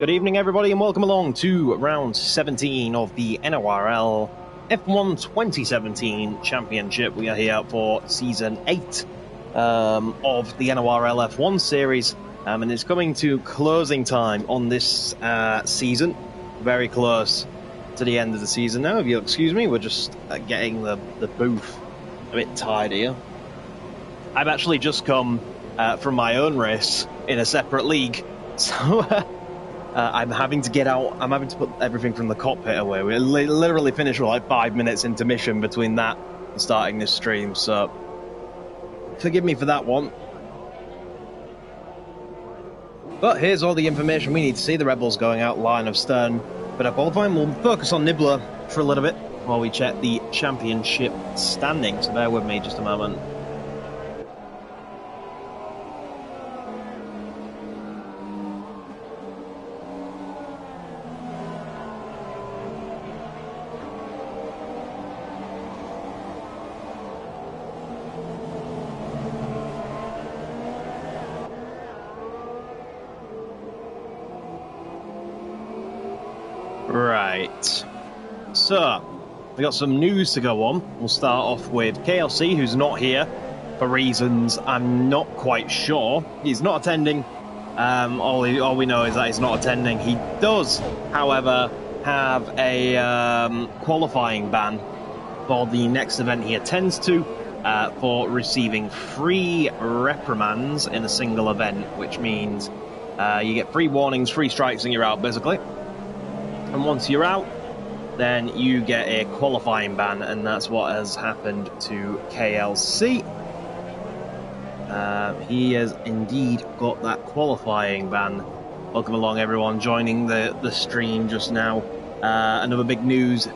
Good evening, everybody, and welcome along to round 17 of the NORL F1 2017 Championship. We are here for season 8 of the NORL F1 series, and it's coming to closing time on this season. Very close to the end of the season now. If you'll excuse me, we're just getting the booth a bit tired here. I've actually just come from my own race in a separate league, so I'm having to get out. I'm having to put everything from the cockpit away. We literally finished with like 5 minutes intermission between that and starting this stream, so forgive me for that one. But here's all the information we need to see. The Red Bulls going out line of stern, but qualifying. We'll focus on Nibbler for a little bit while we check the championship standings. So bear with me just a moment. Right, so we got some news to go on. We'll start off with KLC, who's not here for reasons I'm not quite sure. He's not attending. All we know is that he's not attending. He does, however, have a qualifying ban for the next event he attends to for receiving 3 reprimands in a single event, which means you get 3 warnings, 3 strikes, and you're out, basically. And once you're out, then you get a qualifying ban, and that's what has happened to KLC. He has indeed got that qualifying ban. Welcome along, everyone, joining the stream just now. Another big news,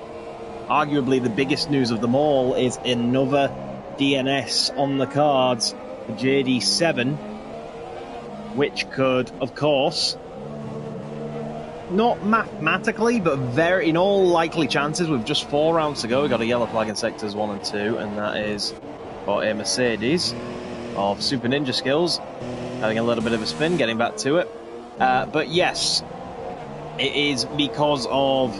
arguably the biggest news of them all, is another DNS on the cards for JD7, which could, of course, not mathematically, but in all likely chances, with just 4 rounds to go, we've got a yellow flag in sectors 1 and 2, and that is for a Mercedes of Super Ninja Skills, having a little bit of a spin, getting back to it. But yes, it is because of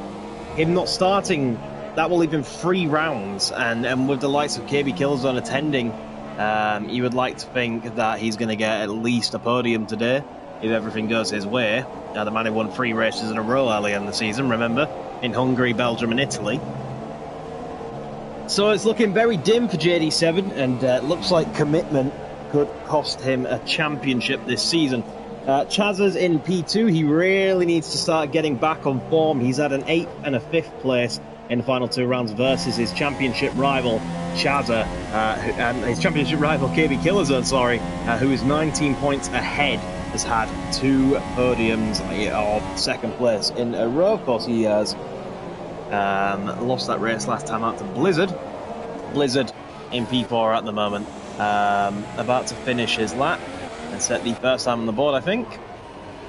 him not starting. That will leave him 3 rounds, and with the likes of KB Killzone attending, you would like to think that he's going to get at least a podium today, if everything goes his way. The man who won 3 races in a row earlier in the season, remember, in Hungary, Belgium and Italy. So it's looking very dim for JD7, and looks like commitment could cost him a championship this season. Chazza's in P2. He really needs to start getting back on form. He's had an 8th and a 5th place in the final 2 rounds versus his championship rival, Chazza, and his championship rival, KB Killzone, who is 19 points ahead, has had 2 podiums of 2nd place in a row. Of course, he has lost that race last time out to Blizzard. Blizzard in P4 at the moment, about to finish his lap and set the first time on the board, I think.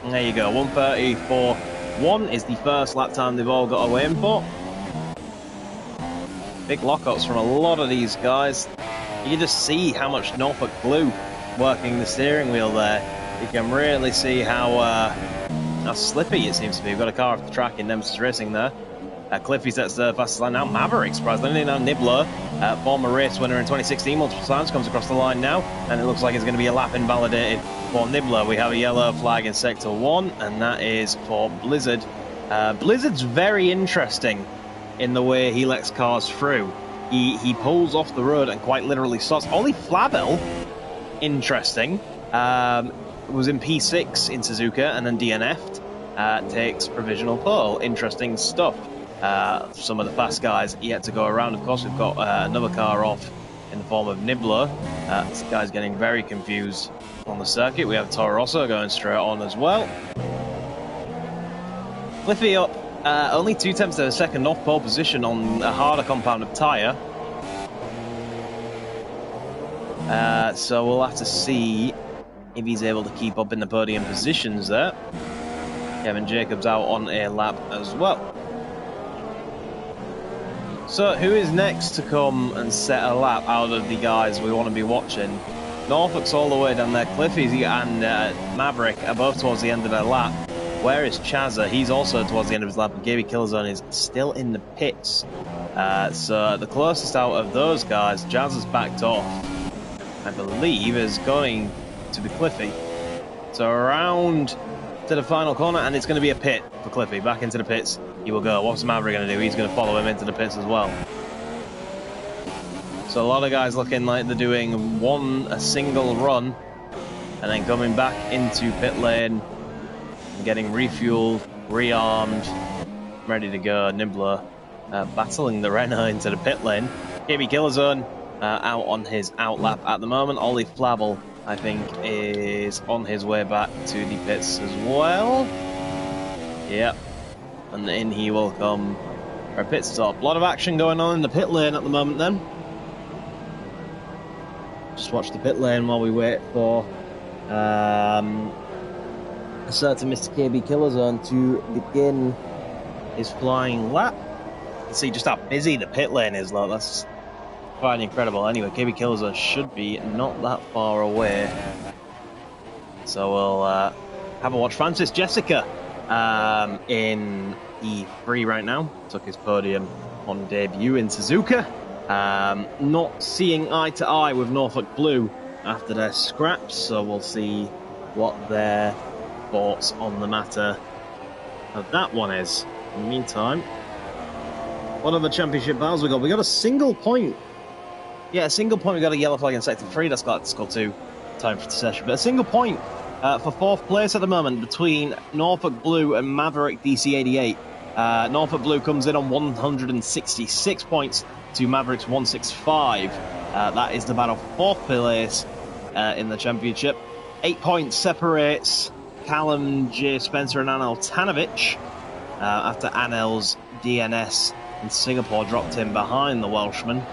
And there you go, 1:34.1 is the first lap time they've all got away in for. Big lockups from a lot of these guys. You can just see how much Norfolk glue working the steering wheel there. You can really see how slippy it seems to be. We've got a car off the track in Nemesis Racing there. Cliffy sets the fastest line now. Maverick, surprisingly, now Nibbler, former race winner in 2016 multiple times, comes across the line now, and it looks like it's going to be a lap invalidated for Nibbler. We have a yellow flag in Sector 1, and that is for Blizzard. Blizzard's very interesting in the way he lets cars through. He pulls off the road and quite literally stops. Ollie Flabel, interesting, was in P6 in Suzuka and then DNF'd, takes provisional pole. Interesting stuff. Some of the fast guys yet to go around. Of course, we've got another car off in the form of Nibbler. This guy's getting very confused on the circuit. We have Toro Rosso going straight on as well. Cliffy up only 2 tenths of a second off pole position on a harder compound of tyre. So we'll have to see if he's able to keep up in the podium positions there. Kevin Jacobs out on a lap as well. So who is next to come and set a lap out of the guys we want to be watching? Norfolk's all the way down there. Cliffy and Maverick are both towards the end of their lap. Where is Chazza? He's also towards the end of his lap, and Gaby Killzone is still in the pits. So the closest out of those guys, Chazza's backed off, I believe, is going to be Cliffy. So around to the final corner, and it's going to be a pit for Cliffy. Back into the pits he will go. What's Maverick going to do? He's going to follow him into the pits as well. So a lot of guys looking like they're doing a single run and then coming back into pit lane and getting refueled, rearmed, ready to go. Nibbler battling the Renault into the pit lane. Gaby Killzone out on his outlap at the moment. Ollie Flavel, I think, is on his way back to the pits as well. Yep. And in he will come for a pit stop. A lot of action going on in the pit lane at the moment then. Just watch the pit lane while we wait for a certain Mr. KB Killzone to begin his flying lap. You can see just how busy the pit lane is, though. That's quite incredible. Anyway, KB Killzone should be not that far away. So we'll have a watch. Francis Jessica in E3 right now. Took his podium on debut in Suzuka. Not seeing eye to eye with Norfolk Blue after their scraps, so we'll see what their thoughts on the matter of that one is. In the meantime, what other championship battles we got? We got a single point. Yeah, a single point. We got a yellow flag in sector 3. That's got score 2 time for the session. But a single point for 4th place at the moment between Norfolk Blue and Maverick DC88. Norfolk Blue comes in on 166 points to Maverick's 165. That is the battle for 4th place in the championship. 8 points separates Callum J. Spencer and Anel Tanovic after Anel's DNS in Singapore dropped him behind the Welshman.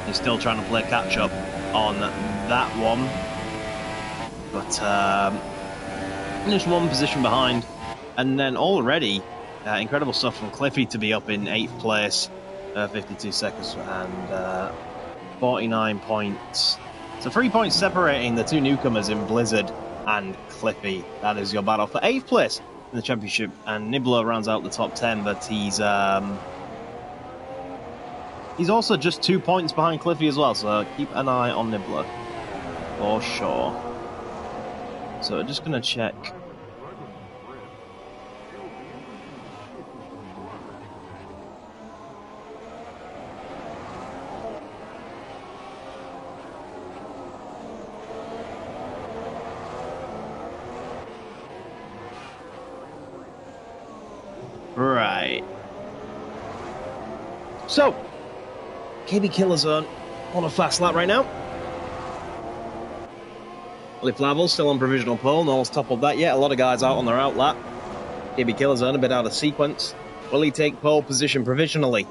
He's still trying to play catch up on that one, but just one position behind. And then already incredible stuff from Cliffy to be up in 8th place, 52 seconds and 49 points. So 3 points separating the two newcomers in Blizzard and Cliffy. That is your battle for 8th place in the championship. And Nibbler rounds out the top 10, but he's also just 2 points behind Cliffy as well. So keep an eye on Nibbler for sure. So we're just going to check. Right. So, KB Killzone on a fast lap right now. Ollie Flavel still on provisional pole. No one's toppled that yet. A lot of guys out on their out lap. KB Killzone a bit out of sequence. Will he take pole position provisionally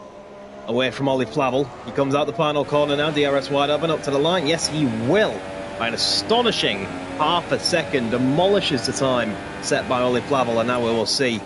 away from Ollie Flavel? He comes out the final corner now. DRS wide open up to the line. Yes, he will. By an astonishing half a second. Demolishes the time set by Ollie Flavel. And now we will see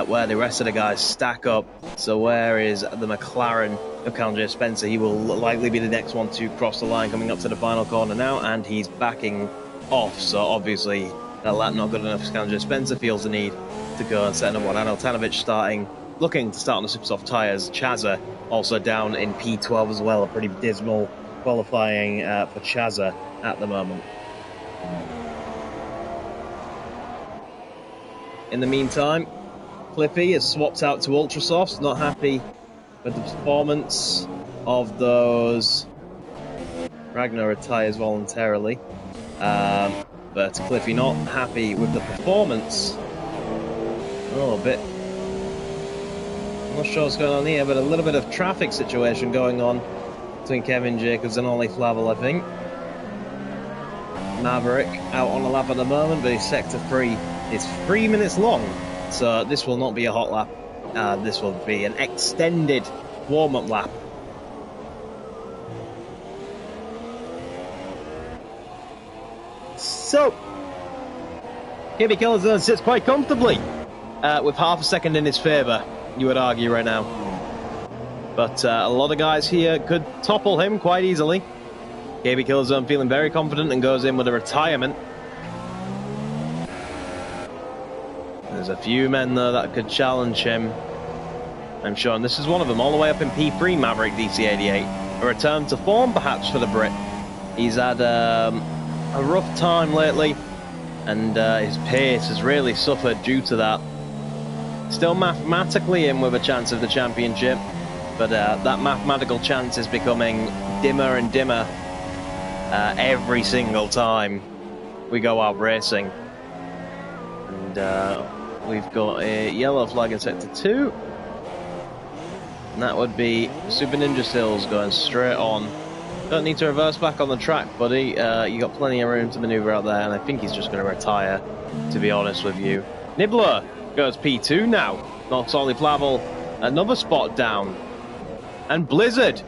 where the rest of the guys stack up. So where is the McLaren of Callum J. Spencer? He will likely be the next one to cross the line coming up to the final corner now, and he's backing off. So obviously that lap not good enough for Callum J. Spencer. Feels the need to go and set number one. Anel Tanovic looking to start on the super soft tyres. Chazza also down in P12 as well. A pretty dismal qualifying for Chazza at the moment. In the meantime, Cliffy is swapped out to Ultrasofts, not happy with the performance of those Ragnar tyres voluntarily. But Cliffy not happy with the performance. A little bit. I'm not sure what's going on here, but a little bit of traffic situation going on between Kevin Jacobs and Ollie Flavel, I think. Maverick out on the lap at the moment, but his sector 3 is 3 minutes long. So this will not be a hot lap. This will be an extended warm-up lap. So, KB Killzone sits quite comfortably with half a second in his favour, you would argue right now. But a lot of guys here could topple him quite easily. KB Killzone feeling very confident and goes in with a retirement. There's a few men though that could challenge him, I'm sure, and this is one of them, all the way up in P3, Maverick DC88. A return to form, perhaps, for the Brit. He's had a rough time lately, and his pace has really suffered due to that. Still mathematically in with a chance of the championship, but that mathematical chance is becoming dimmer and dimmer every single time we go out racing. And we've got a yellow flag in sector 2. And that would be Super Ninja Stills going straight on. Don't need to reverse back on the track, buddy. You got plenty of room to maneuver out there, and I think he's just going to retire, to be honest with you. Nibbler goes P2 now. Knocks Ollie Flavel another spot down. And Blizzard,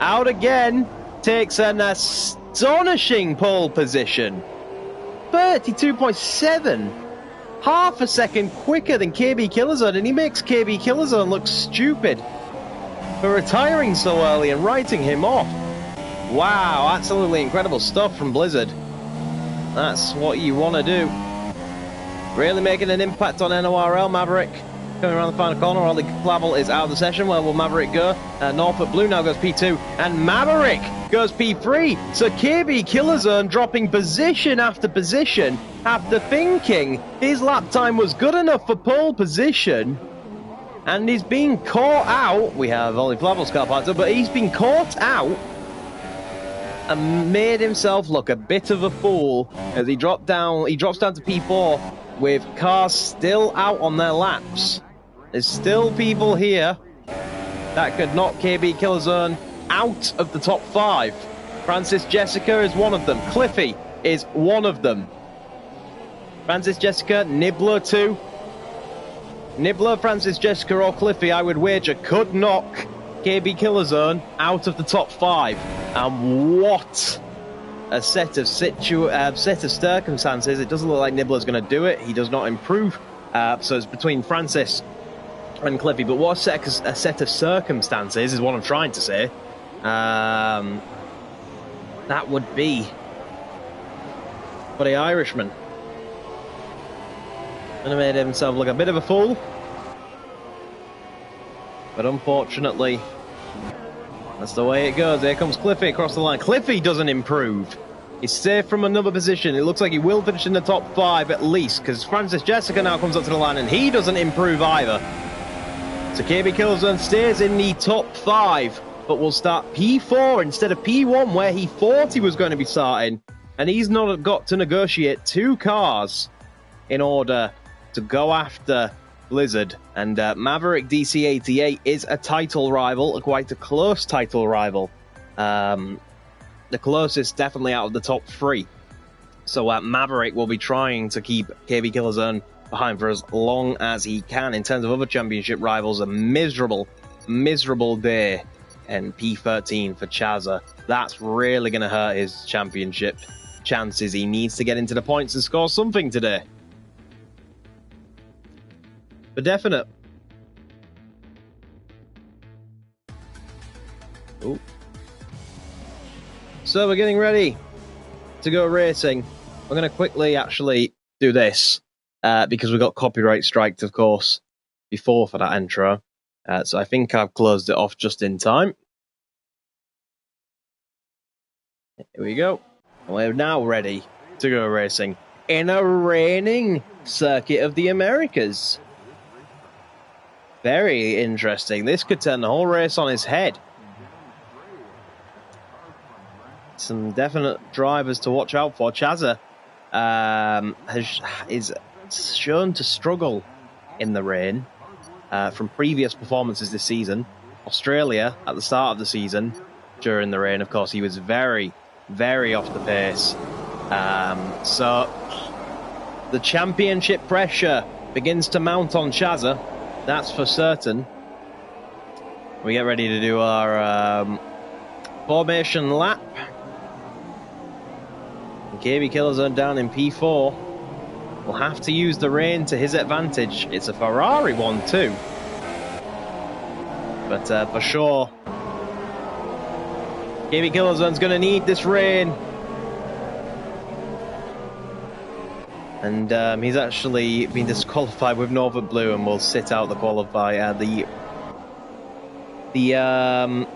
out again, takes an astonishing pole position. 32.7. Half a second quicker than KB Killerzone, and he makes KB Killerzone look stupid for retiring so early and writing him off. Wow, absolutely incredible stuff from Blizzard. That's what you want to do. Really making an impact on NORL. Maverick coming around the final corner. Ollie Flavel is out of the session. Where will Maverick go? Norfolk Blue now goes P2, and Maverick goes P3. So KB Killerzone dropping position after position after thinking his lap time was good enough for pole position. And he's being caught out. We have Ollie Flavel's car parked up, but he's been caught out and made himself look a bit of a fool as he drops down to P4 with cars still out on their laps. There's still people here that could knock KB Killerzone out of the top 5. Francis Jessica is one of them. Cliffy is one of them. Francis Jessica, Nibbler too. Nibbler, Francis Jessica or Cliffy, I would wager, could knock KB Killerzone out of the top 5. And what a set of circumstances. It doesn't look like Nibbler's going to do it. He does not improve. So it's between Francis and Cliffy. But what a set of circumstances is what I'm trying to say. That would be for the Irishman. And he made himself look a bit of a fool. But unfortunately, that's the way it goes. Here comes Cliffy across the line. Cliffy doesn't improve. He's safe from another position. It looks like he will finish in the top 5 at least, because Francis Jessica now comes up to the line and he doesn't improve either. So KB Killerzone stays in the top 5, but will start P4 instead of P1 where he thought he was going to be starting. And he's not got to negotiate 2 cars in order to go after Blizzard. And Maverick DC88 is a title rival, quite a close title rival. The closest definitely out of the top 3. So Maverick will be trying to keep KB Killerzone behind for as long as he can. In terms of other championship rivals, a miserable day in P13 for Chazza. That's really going to hurt his championship chances. He needs to get into the points and score something today. For definite. Ooh. So we're getting ready to go racing. I'm going to quickly actually do this because we got copyright striked, of course, before for that intro. So I think I've closed it off just in time. Here we go. And we're now ready to go racing in a raining circuit of the Americas. Very interesting. This could turn the whole race on its head. Some definite drivers to watch out for. Chazza is shown to struggle in the rain from previous performances this season. Australia at the start of the season during the rain, of course, he was very off the pace. So the championship pressure begins to mount on Chazza. That's for certain. We get ready to do our formation lap. KB Killerzone down in P4 will have to use the rain to his advantage. It's a Ferrari one too. But for sure, KB Killerzone's going to need this rain. And he's actually been disqualified with Norfolk Blue and will sit out the the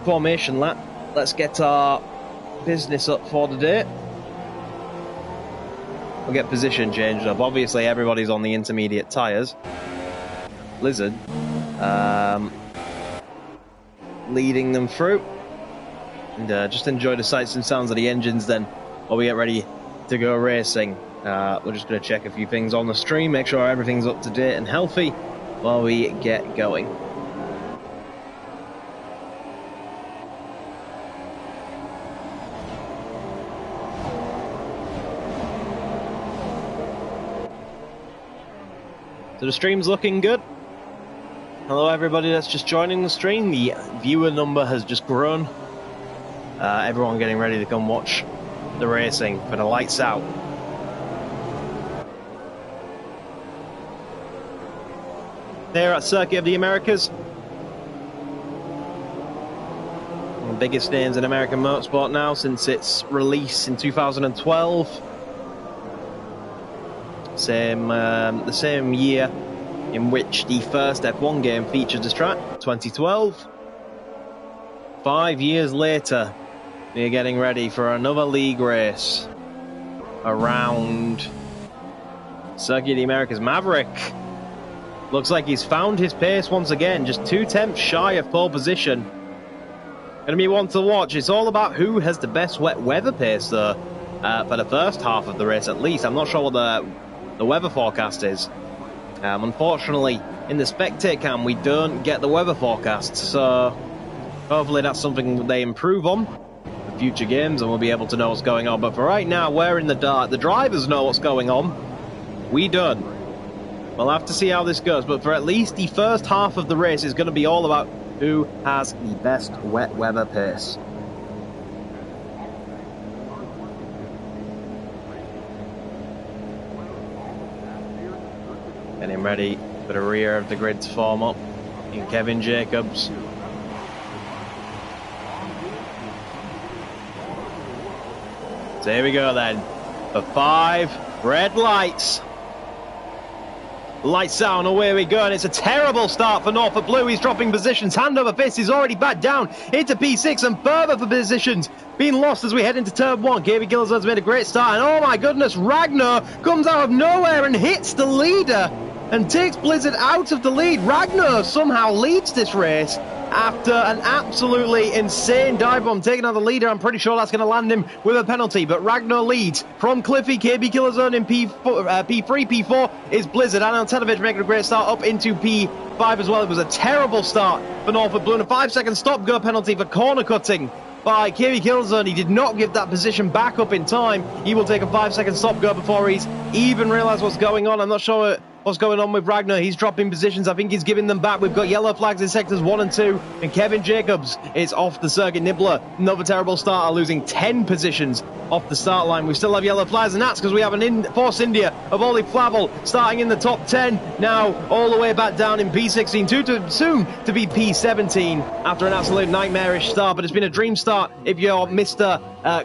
formation lap. Let's get our business up for the day. We'll get position changed up. Obviously, everybody's on the intermediate tyres. Blizzard leading them through. And just enjoy the sights and sounds of the engines then while we get ready to go racing. We're just going to check a few things on the stream, make sure everything's up to date and healthy while we get going. So the stream's looking good. Hello everybody that's just joining the stream. The viewer number has just grown. Everyone getting ready to come watch the racing for the lights out. There at Circuit of the Americas. One of the biggest names in American motorsport now since its release in 2012. The same year in which the first F1 game featured this track, 2012. 5 years later, we're getting ready for another league race around Circuit of the Americas. Maverick looks like he's found his pace once again, just 2/10 shy of pole position. Gonna be one to watch. It's all about who has the best wet weather pace though, for the first half of the race at least. I'm not sure what the weather forecast is. Unfortunately, in the spectate cam, we don't get the weather forecast, so hopefully that's something they improve on for future games and we'll be able to know what's going on. But for right now, we're in the dark. The drivers know what's going on. We don't. We'll have to see how this goes, but for at least the first half of the race is going to be all about who has the best wet weather pace. Getting ready for the rear of the grid to form up in Kevin Jacobs. So here we go then. The 5 red lights. Lights out and away we go, and it's a terrible start for Norfolk Blue. He's dropping positions, hand over fist. He's already back down into P6 and further for positions being lost as we head into turn 1. Gaby Gillison's made a great start, and oh my goodness, Ragnar comes out of nowhere and hits the leader and takes Blizzard out of the lead. Ragnar somehow leads this race after an absolutely insane dive bomb, taking out the leader. I'm pretty sure that's going to land him with a penalty, but Ragnar leads from Cliffy. KB Killazone in P3, P4 is Blizzard. Anil Tenovic making a great start up into P5 as well. It was a terrible start for Norfolk Blue, and a 5-second stop-go penalty for corner cutting by KB Killazone. He did not give that position back up in time. He will take a 5-second stop-go before he's even realised what's going on. I'm not sure what's going on with Ragnar. He's dropping positions. I think he's giving them back. We've got yellow flags in sectors 1 and 2. And Kevin Jacobs is off the circuit. Nibbler, another terrible starter, losing 10 positions off the start line. We still have yellow flags, and that's because we have an Force India of Ollie Flavel starting in the top 10. Now all the way back down in P16. Too soon to be P17 after an absolute nightmarish start. But it's been a dream start if you're Mr.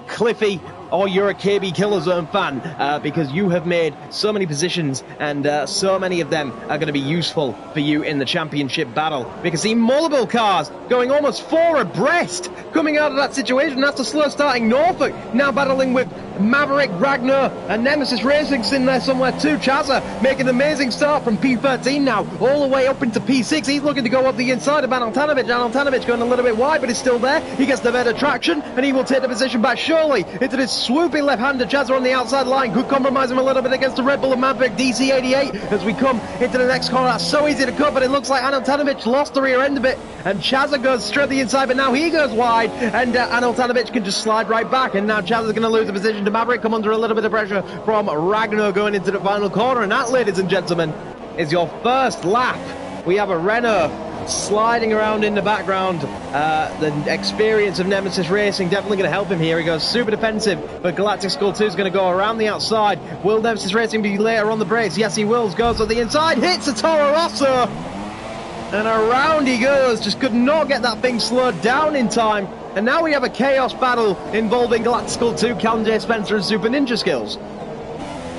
Cliffy, or you're a KB Killer Zone fan, because you have made so many positions, and so many of them are going to be useful for you in the championship battle. We can see multiple cars going almost 4 abreast coming out of that situation. That's the slow starting Norfolk now battling with Maverick, Ragnar, and Nemesis Racing's in there somewhere too. Chaza making an amazing start from P13 now all the way up into P6. He's looking to go up the inside of Anil Tanovic. Anil Tanovic going a little bit wide, but he's still there. He gets the better traction, and he will take the position back surely into this swooping left-hander. Chaza on the outside line could compromise him a little bit against the Red Bull of Maverick DC88 as we come into the next corner. That's so easy to cut, but it looks like Anil Tanovic lost the rear end of it, and Chaza goes straight to the inside, but now he goes wide, and Anil Tanovic can just slide right back, and now Chaza's going to lose the position to Maverick, come under a little bit of pressure from Ragnar going into the final corner, and that, ladies and gentlemen, is your first lap. We have a Renault sliding around in the background. The experience of Nemesis Racing definitely going to help him here. He goes super defensive, but Galactic Skull 2 is going to go around the outside. Will Nemesis Racing be later on the brakes? Yes, he will. Goes on the inside, hits a Toro Rosso, and around he goes. Just could not get that thing slowed down in time. And now we have a chaos battle involving Galactic Skull 2, Calvin J. Spencer, and Super Ninja Skills.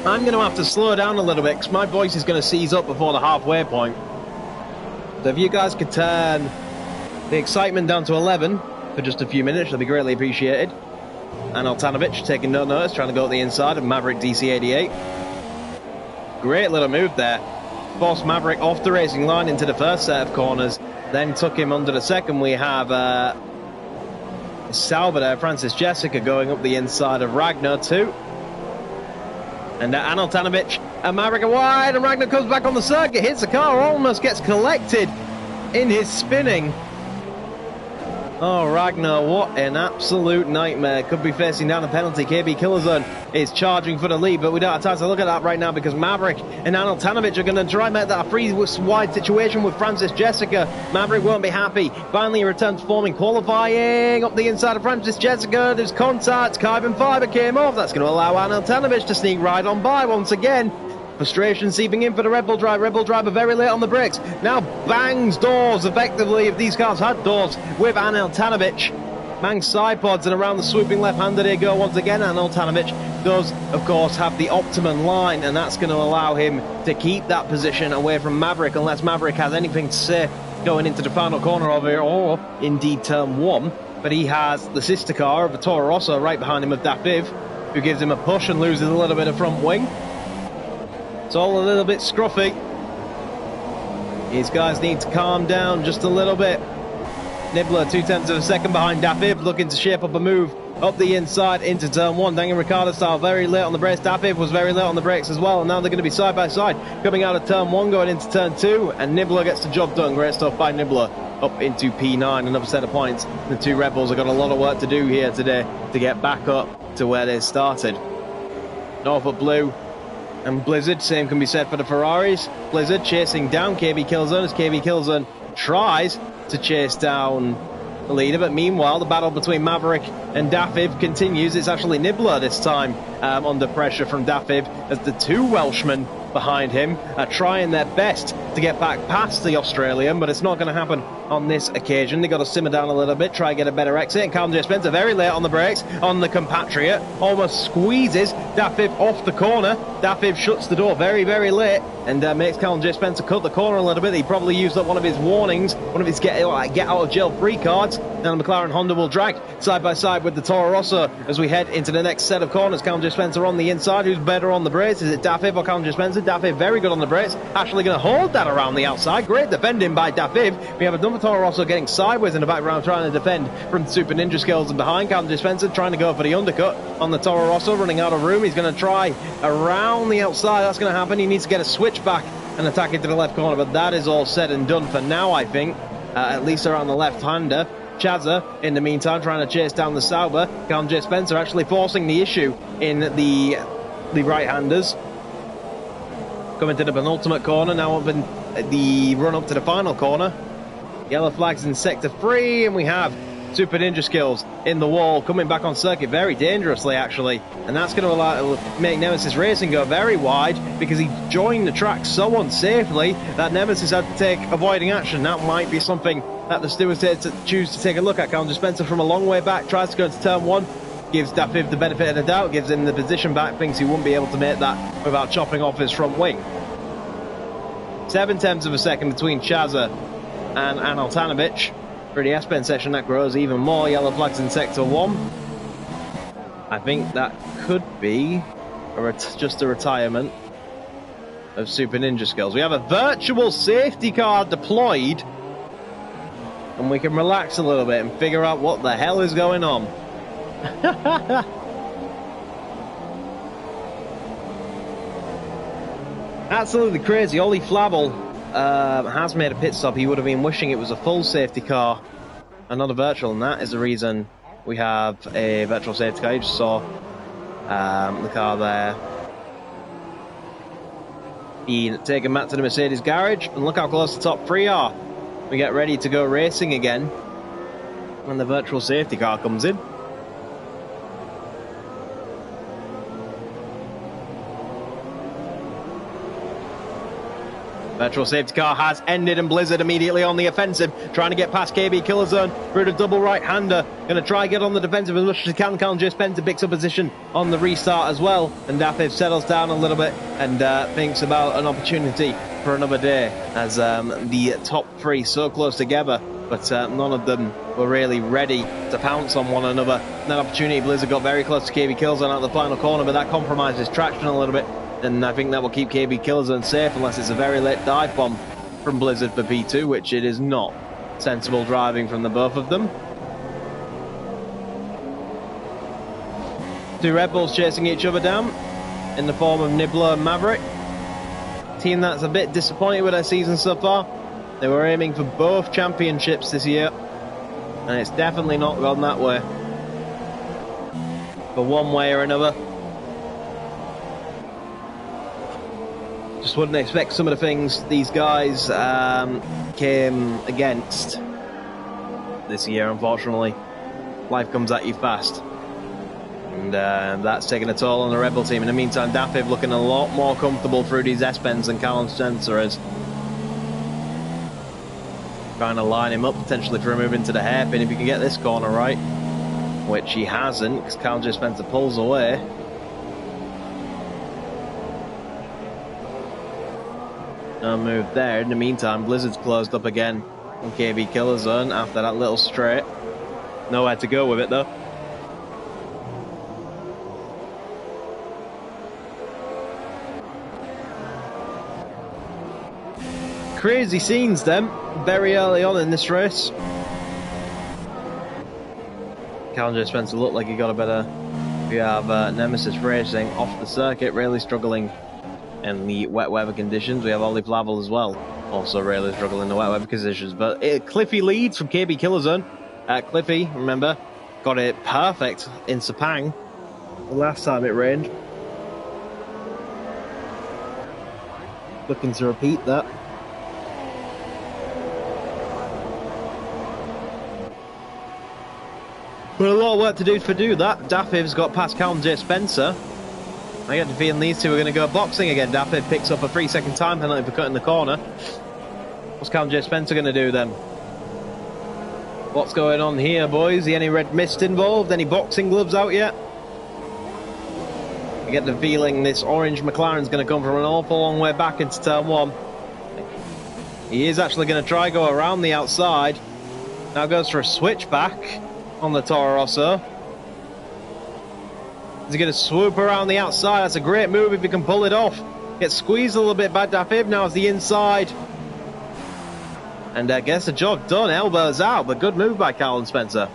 I'm going to have to slow down a little bit because my voice is going to seize up before the halfway point. So if you guys could turn the excitement down to 11 for just a few minutes, that'd be greatly appreciated. And Altanovic taking no notice, trying to go to the inside of Maverick DC88. Great little move there. Forced Maverick off the racing line into the first set of corners, then took him under the second. We have Sauber there, Francis Jessica going up the inside of Ragnar too. And Altanovic and Maverick are wide, and Ragnar comes back on the circuit, hits the car, almost gets collected in his spinning. Oh, Ragnar, what an absolute nightmare. Could be facing down a penalty. KB Killerzone is charging for the lead, but we don't have time to look at that right now because Maverick and Altanovic are going to try and make that a free-wide situation with Francis Jessica. Maverick won't be happy. Finally, he returns forming, qualifying up the inside of Francis Jessica. There's contact. Carbon fibre came off. That's going to allow Altanovic to sneak right on by once again. Frustration seeping in for the Red Bull driver. Red Bull driver very late on the brakes. Now bangs doors effectively, if these cars had doors, with Altanovic. Bangs side pods, and around the swooping left-hander they go once again. Altanovic does, of course, have the optimum line, and that's going to allow him to keep that position away from Maverick, unless Maverick has anything to say going into the final corner of it, or indeed turn one. But he has the sister car of the Toro Rosso right behind him of Dafiv, who gives him a push and loses a little bit of front wing. It's all a little bit scruffy. These guys need to calm down just a little bit. Nibbler 0.2 of a second behind Dafiv, looking to shape up a move up the inside into turn one. Daniel Ricciardo style very late on the brakes. Dafiv was very late on the brakes as well, and now they're going to be side by side coming out of turn one going into turn two, and Nibbler gets the job done. Great stuff by Nibbler up into P9, another set of points. The two Red Bulls have got a lot of work to do here today to get back up to where they started. Norfolk Blue and Blizzard, same can be said for the Ferraris. Blizzard chasing down KB Killzone as KB Killzone tries to chase down the leader, but meanwhile the battle between Maverick and Dafiv continues. It's actually Nibbler this time under pressure from Dafiv, as the two Welshmen behind him are trying their best to get back past the Australian, but it's not going to happen on this occasion. They've got to simmer down a little bit, try and get a better exit, and Callum J. Spencer very late on the brakes on the compatriot, almost squeezes Dafiv off the corner. Dafiv shuts the door very, very late and makes Callum J. Spencer cut the corner a little bit. He probably used up one of his warnings, one of his get out of jail free cards. Now the McLaren Honda will drag side by side with the Toro Rosso as we head into the next set of corners. Callum J. Spencer on the inside. Who's better on the brakes? Is it Dafiv or Callum J. Spencer? Dafiv very good on the brakes, actually going to hold that around the outside. Great defending by Dafiv. We have another Toro Rosso getting sideways in the background, trying to defend from Super Ninja Skills, and behind Callum J. Spencer trying to go for the undercut on the Toro Rosso, running out of room. He's going to try around the outside. That's going to happen. He needs to get a switch back and attack into the left corner, but that is all said and done for now, I think, at least around the left-hander. Chazza, in the meantime, trying to chase down the Sauber. Callum J. Spencer actually forcing the issue in the right-handers. Coming to the penultimate corner, now up in the run-up to the final corner. Yellow flags in sector 3, and we have Super Ninja Skills in the wall, coming back on circuit very dangerously, actually. And that's going to make Nemesis Racing go very wide, because he joined the track so unsafely that Nemesis had to take avoiding action. That might be something that the stewards choose to take a look at. Callum J. Spencer from a long way back tries to go into turn one, gives Dafiv the benefit of the doubt, gives him the position back, thinks he wouldn't be able to make that without chopping off his front wing. 0.7 of a second between Chazza and Altanovic. For the S-Pen session, that grows even more. Yellow flags in sector 1. I think that could be just a retirement of Super Ninja Skills. We have a virtual safety car deployed, and we can relax a little bit and figure out what the hell is going on. Absolutely crazy. Ollie Flavel has made a pit stop. He would have been wishing it was a full safety car and not a virtual, and that is the reason we have a virtual safety car. You just saw the car there being taken back to the Mercedes garage, and look how close the top three are. We get ready to go racing again when the virtual safety car comes in. Petrol safety car has ended and Blizzard immediately on the offensive, trying to get past KB Killer Zone. Route of double right-hander, going to try get on the defensive as much as he can. Challenger Spencer picks up position on the restart as well, and Dafiv settles down a little bit and thinks about an opportunity for another day, as the top three so close together, but none of them were really ready to pounce on one another. That opportunity, Blizzard got very close to KB Killzone out of the final corner, but that compromises traction a little bit, and I think that will keep KB Killzone safe unless it's a very late dive bomb from Blizzard for P2, which it is not. Sensible driving from the both of them. Two Red Bulls chasing each other down in the form of Nibbler and Maverick. Team that's a bit disappointed with their season so far. They were aiming for both championships this year, and it's definitely not gone that way. For one way or another. Just wouldn't expect some of the things these guys came against this year, unfortunately. Life comes at you fast. And that's taking a toll on the Red Bull team. In the meantime, Dafiv looking a lot more comfortable through these S-bends than Callum Spencer is. Trying to line him up potentially for a move into the hairpin if he can get this corner right, which he hasn't, because Callum Spencer pulls away. No move there. In the meantime, Blizzard's closed up again in KB Killer Zone after that little straight. Nowhere to go with it though. Crazy scenes then, very early on in this race. Challenger Spencer looked like he got a better. We have Nemesis Racing off the circuit, really struggling in the wet weather conditions. We have Ollie Flavel as well, also really struggling in the wet weather conditions. But Cliffy leads from KB Killer Zone. Cliffy, remember, got it perfect in Sepang the last time it rained. Looking to repeat that. But a lot of work to do that. Dafiv's got past Callum J. Spencer. I get the feeling these two are going to go boxing again. Dafiv picks up a 3-second time penalty for cutting the corner. What's Callum J. Spencer going to do then? What's going on here, boys? Any red mist involved? Any boxing gloves out yet? I get the feeling this orange McLaren's going to come from an awful long way back into turn one. He is actually going to try go around the outside. Now goes for a switchback on the Toro Rosso. Is he going to swoop around the outside? That's a great move if he can pull it off. Gets squeezed a little bit by Dafiv. Now it's the inside. And gets the job done. Elbows out, but good move by Callum Spencer.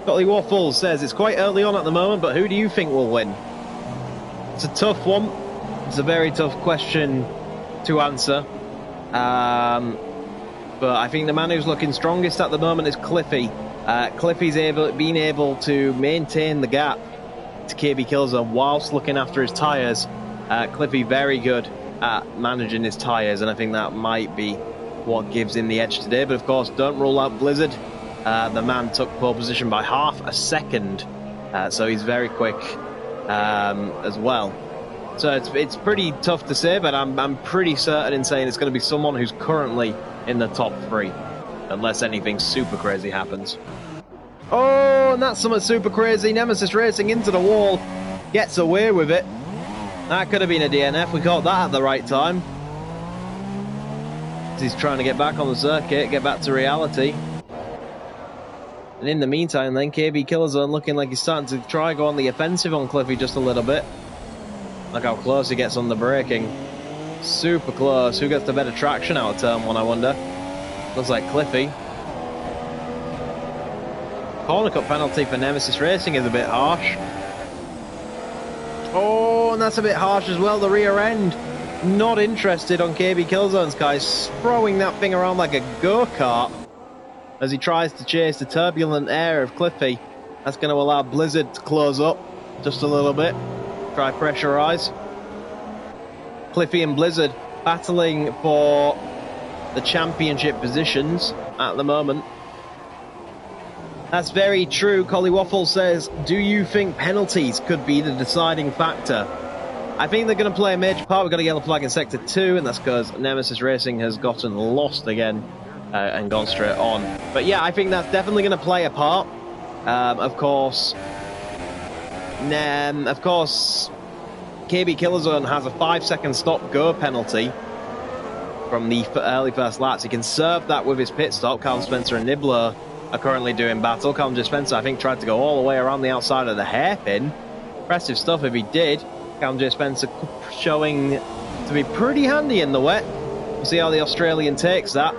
Collie Waffles says it's quite early on at the moment, but who do you think will win? It's a tough one. It's a very tough question to answer. But I think the man who's looking strongest at the moment is Cliffy. Cliffy's been able to maintain the gap to KB Killzone whilst looking after his tyres. Cliffy very good at managing his tyres, and I think that might be what gives him the edge today. But of course, don't rule out Blizzard. The man took pole position by half a second, so he's very quick as well. So it's pretty tough to say, but I'm pretty certain in saying it's going to be someone who's currently in the top three, unless anything super crazy happens. Oh, and that's something super crazy. Nemesis Racing into the wall, gets away with it. That could have been a DNF. We caught that at the right time. He's trying to get back on the circuit, get back to reality. And in the meantime, then KB Killer Zone looking like he's starting to try go on the offensive on Cliffy just a little bit. Look how close he gets on the braking. Super close. Who gets the better traction out of turn one, I wonder? Looks like Cliffy. Corner cut penalty for Nemesis Racing is a bit harsh. Oh, and that's a bit harsh as well. The rear end. Not interested on KB Killzone's guys. Throwing that thing around like a go-kart as he tries to chase the turbulent air of Cliffy. That's going to allow Blizzard to close up just a little bit. Try pressurize. Cliffy and Blizzard battling for the championship positions at the moment. That's very true. Collie Waffle says, do you think penalties could be the deciding factor? I think they're going to play a major part. We've got a yellow flag in Sector 2, and that's because Nemesis Racing has gotten lost again and gone straight on. But yeah, I think that's definitely going to play a part. Of course, KB Killerzone has a 5-second stop-go penalty from the early first laps. He can serve that with his pit stop. Callum Spencer and Nibbler are currently doing battle. Callum Spencer, I think, tried to go all the way around the outside of the hairpin. Impressive stuff if he did. Callum J. Spencer showing to be pretty handy in the wet. We'll see how the Australian takes that.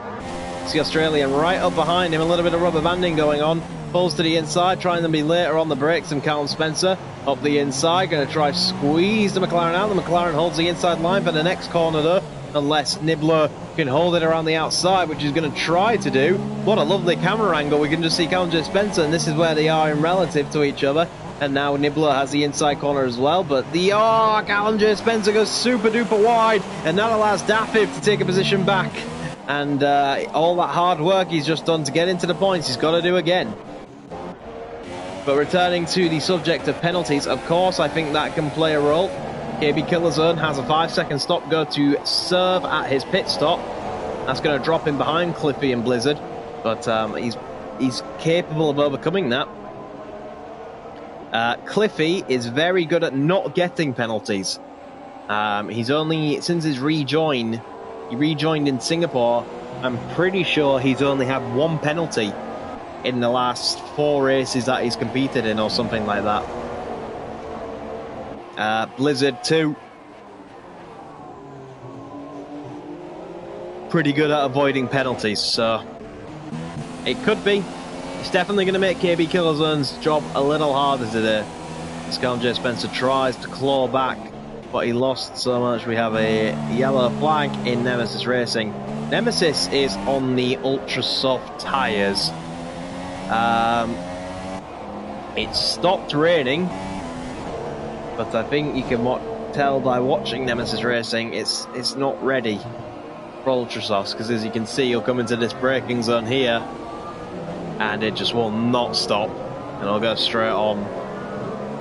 See Australian right up behind him, a little bit of rubber banding going on. Pulls to the inside, trying to be later on the brakes than Callum Spencer. Up the inside, going to try to squeeze the McLaren out. The McLaren holds the inside line for the next corner though, unless Nibbler can hold it around the outside, which he's going to try to do. What a lovely camera angle. We can just see Callum J. Spencer, and this is where they are in relative to each other. And now Nibbler has the inside corner as well, but Callum J. Spencer goes super duper wide, and that allows Daffy to take a position back. And all that hard work he's just done to get into the points, he's got to do again. But returning to the subject of penalties, of course, I think that can play a role. KB Killerzone has a 5-second stop go to serve at his pit stop. That's going to drop him behind Cliffy and Blizzard, but he's capable of overcoming that. Cliffy is very good at not getting penalties. He's only, since his rejoin, he rejoined in Singapore, I'm pretty sure he's only had 1 penalty in the last 4 races that he's competed in or something like that. Blizzard too. Pretty good at avoiding penalties, so it could be. It's definitely going to make KB Killerzone's job a little harder today. Callum J. Spencer tries to claw back, but he lost so much. We have a yellow flag in Nemesis Racing. Nemesis is on the ultra soft tyres. It stopped raining, but I think you can tell by watching Nemesis Racing, it's not ready for ultra softs, because as you can see, you'll come into this braking zone here, and it just will not stop, and it'll go straight on.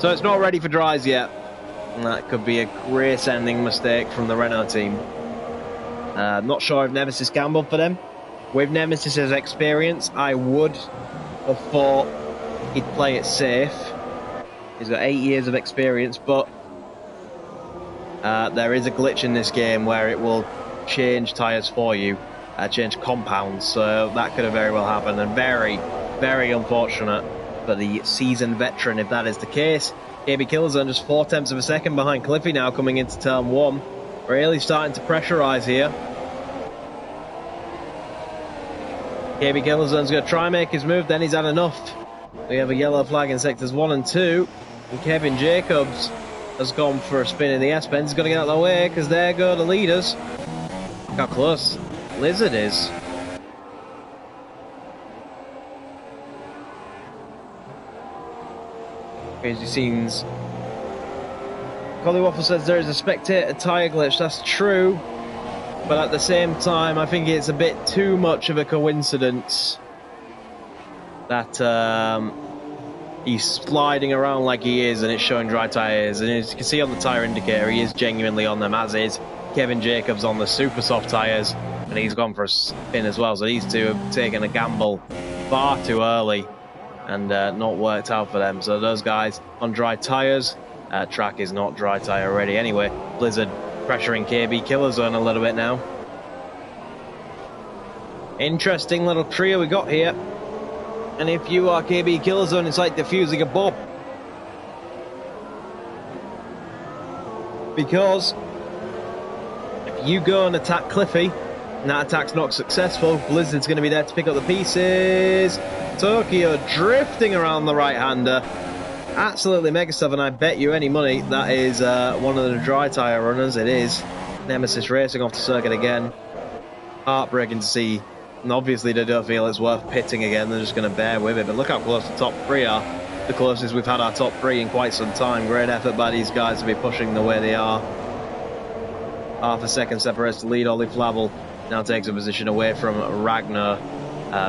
So it's not ready for dries yet. And that could be a race-ending mistake from the Renault team. Not sure if Nemesis gambled for them. With Nemesis's experience, I would have thought he'd play it safe. He's got 8 years of experience, but there is a glitch in this game where it will change tyres for you, change compounds, so that could have very well happened, and very, very unfortunate for the seasoned veteran if that is the case. KB Killerzone just 4/10 of a second behind Cliffy now coming into turn 1. Really starting to pressurise here. KB Killerzone's going to try and make his move, then he's had enough. We have a yellow flag in sectors 1 and 2. And Kevin Jacobs has gone for a spin in the S-bend. He's going to get out of the way because there go the leaders. Look how close Lizard is. Crazy scenes. Collie Waffle says there is a spectator tyre glitch. That's true. But at the same time, I think it's a bit too much of a coincidence that he's sliding around like he is and it's showing dry tyres. And as you can see on the tyre indicator, he is genuinely on them, as is Kevin Jacobs on the super soft tyres. And he's gone for a spin as well. So these two have taken a gamble far too early and not worked out for them. So those guys on dry tyres. Track is not dry tyre ready anyway. Blizzard pressuring KB Killerzone a little bit now. Interesting little trio we got here. And if you are KB Killerzone, it's like defusing a bomb. Because if you go and attack Cliffy, and that attack's not successful, Blizzard's going to be there to pick up the pieces. Tokyo drifting around the right-hander. Absolutely mega stuff, and I bet you any money that is one of the dry tyre runners. It is. Nemesis Racing off the circuit again. Heartbreaking to see. And obviously they don't feel it's worth pitting again. They're just going to bear with it. But look how close the top 3 are. The closest we've had our top 3 in quite some time. Great effort by these guys to be pushing the way they are. Half a second separates the lead. Ollie Flavel now takes a position away from Ragnar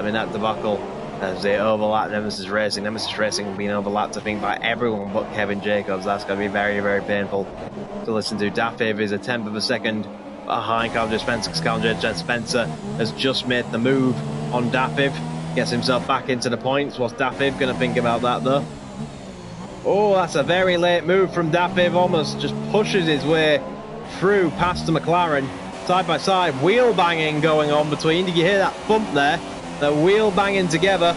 in that debacle. as they overlap Nemesis Racing. Nemesis Racing being overlapped, I think, by everyone but Kevin Jacobs. That's going to be very, very painful to listen to. Daffy is a tenth of a second behind Calvin Spencer, because Calvin Spencer has just made the move on Daffy. Gets himself back into the points. What's Daffy going to think about that, though? Oh, that's a very late move from Daffy. Almost just pushes his way through past the McLaren. Side by side, wheel banging going on between. Did you hear that bump there? They're wheel banging together.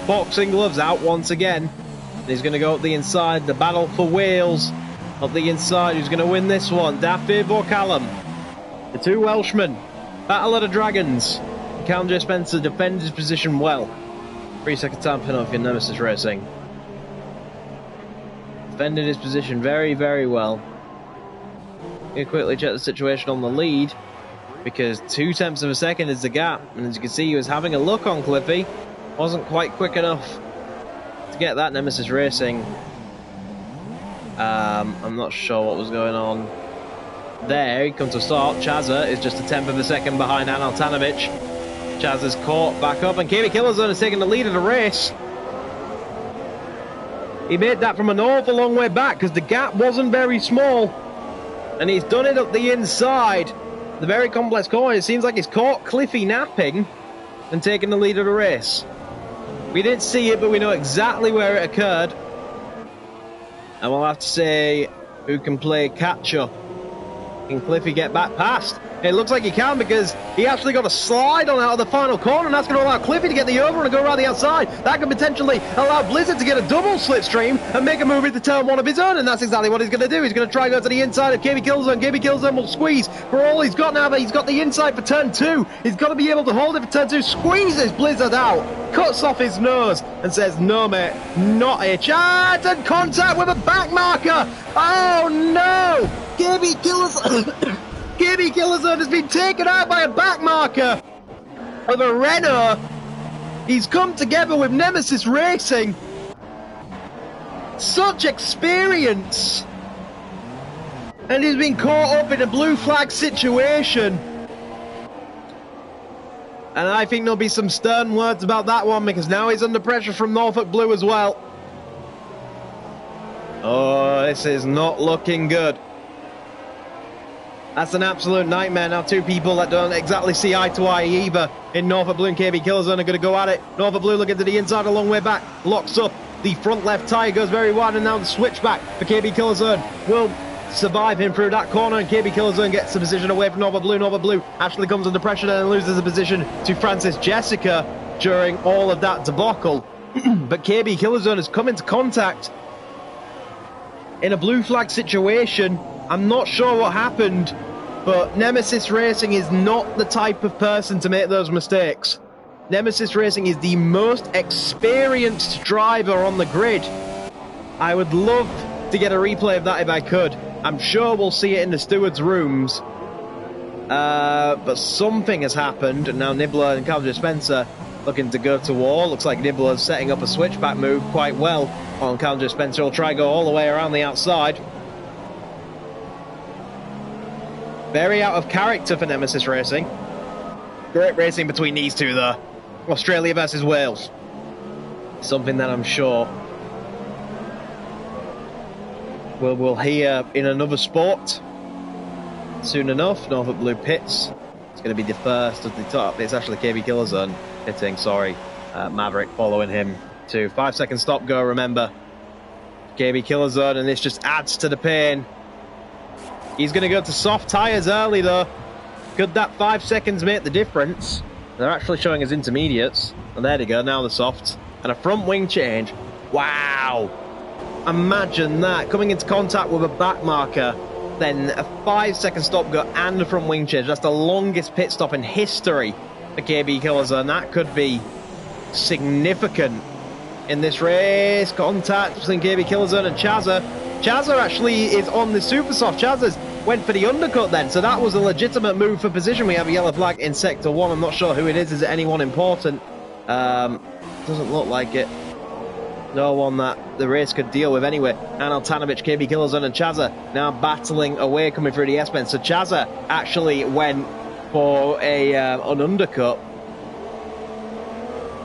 Boxing gloves out once again. And he's going to go up the inside. The battle for wheels up the inside. Who's going to win this one? Daffy or Callum? The two Welshmen. Battle of the Dragons. Callum J. Spencer defends his position well. 3-second time penalty for Nemesis Racing. Defended his position very, very well. Going to quickly check the situation on the lead, because 2/10 of a second is the gap, and as you can see, he was having a look on Cliffy. Wasn't quite quick enough to get that Nemesis Racing. I'm not sure what was going on there. He comes to start. Chazza is just a tenth of a second behind Anel Tanovic. Chazza's caught back up, and KB Killerzone has taken the lead of the race. He made that from an awful long way back, because the gap wasn't very small, and he's done it up the inside. The very complex corner. It seems like he's caught Cliffy napping and taken the lead of the race. We didn't see it, but we know exactly where it occurred. And we'll have to say, who can play catch up? Can Cliffy get back past? It looks like he can, because he actually got a slide on out of the final corner, and that's going to allow Cliffy to get the over and go around the outside. That could potentially allow Blizzard to get a double slipstream and make a move into turn one of his own, and that's exactly what he's going to do. He's going to try and go to the inside of KB Killzone. KB Killzone will squeeze for all he's got now, but he's got the inside for turn two. He's got to be able to hold it for turn two. Squeezes Blizzard out, cuts off his nose, and says, no, mate, not a chance, and contact with a back marker. Oh, no! KB Killzone... KB Killerzone has been taken out by a back marker of a Renault. He's come together with Nemesis Racing. Such experience. And he's been caught up in a blue flag situation. And I think there'll be some stern words about that one, because now he's under pressure from Norfolk Blue as well. Oh, this is not looking good. That's an absolute nightmare. Now two people that don't exactly see eye to eye either in Norfolk Blue and KB Killzone are going to go at it. Norfolk Blue looking to the inside a long way back. Locks up. The front left tyre goes very wide, and now the switchback for KB Killzone will survive him through that corner, and KB Killzone gets the position away from Norfolk Blue. Norfolk Blue actually comes under pressure and loses the position to Francis Jessica during all of that debacle. But KB Killzone has come into contact in a blue flag situation. I'm not sure what happened, but Nemesis Racing is not the type of person to make those mistakes. Nemesis Racing is the most experienced driver on the grid. I would love to get a replay of that if I could. I'm sure we'll see it in the steward's rooms. But something has happened, and now Nibbler and Calvin Spencer looking to go to war. Looks like Nibbler's setting up a switchback move quite well on Calvin Spencer. He'll try to go all the way around the outside. Very out of character for Nemesis Racing. Great racing between these two, though. Australia versus Wales. Something that I'm sure we'll hear in another sport soon enough. Norfolk Blue pits. It's going to be the first of the top. It's actually KB Killzone pitting, sorry. Maverick following him to 5-second stop go, remember. KB Killzone, and this just adds to the pain. He's going to go to soft tyres early, though. Could that 5 seconds make the difference? They're actually showing us intermediates. And there they go, now the softs. And a front wing change. Wow! Imagine that. Coming into contact with a back marker, then a 5-second stop go and a front wing change. That's the longest pit stop in history for KB Killzone. That could be significant in this race. Contact between KB Killzone and Chazza. Chazza actually is on the super soft. Chazza's went for the undercut then, so that was a legitimate move for position. We have a yellow flag in sector 1. I'm not sure who it is. Is it anyone important? Doesn't look like it. No one that the race could deal with anyway. Anel Tanovic, KB Killzone and Chazza now battling away, coming through the S-bend. So Chazza actually went for an undercut.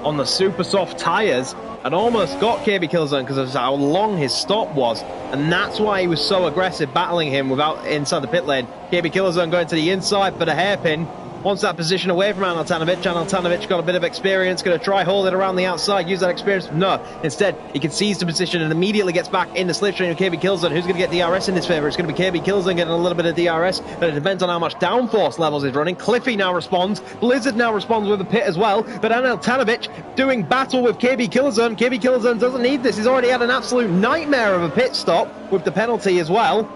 on the super soft tyres and almost got KB Killzone because of how long his stop was. And that's why he was so aggressive, battling him without inside the pit lane. KB Killzone going to the inside, but a hairpin. Wants that position away from Aneltanovic. Aneltanovic got a bit of experience, going to try hold it around the outside, use that experience. No, instead, he concedes the position and immediately gets back in the slipstream of KB Killzone. Who's going to get DRS in his favour? It's going to be KB Killzone getting a little bit of DRS, but it depends on how much downforce levels he's running. Cliffy now responds. Blizzard now responds with a pit as well, but Aneltanovic doing battle with KB Killzone. KB Killzone doesn't need this. He's already had an absolute nightmare of a pit stop with the penalty as well,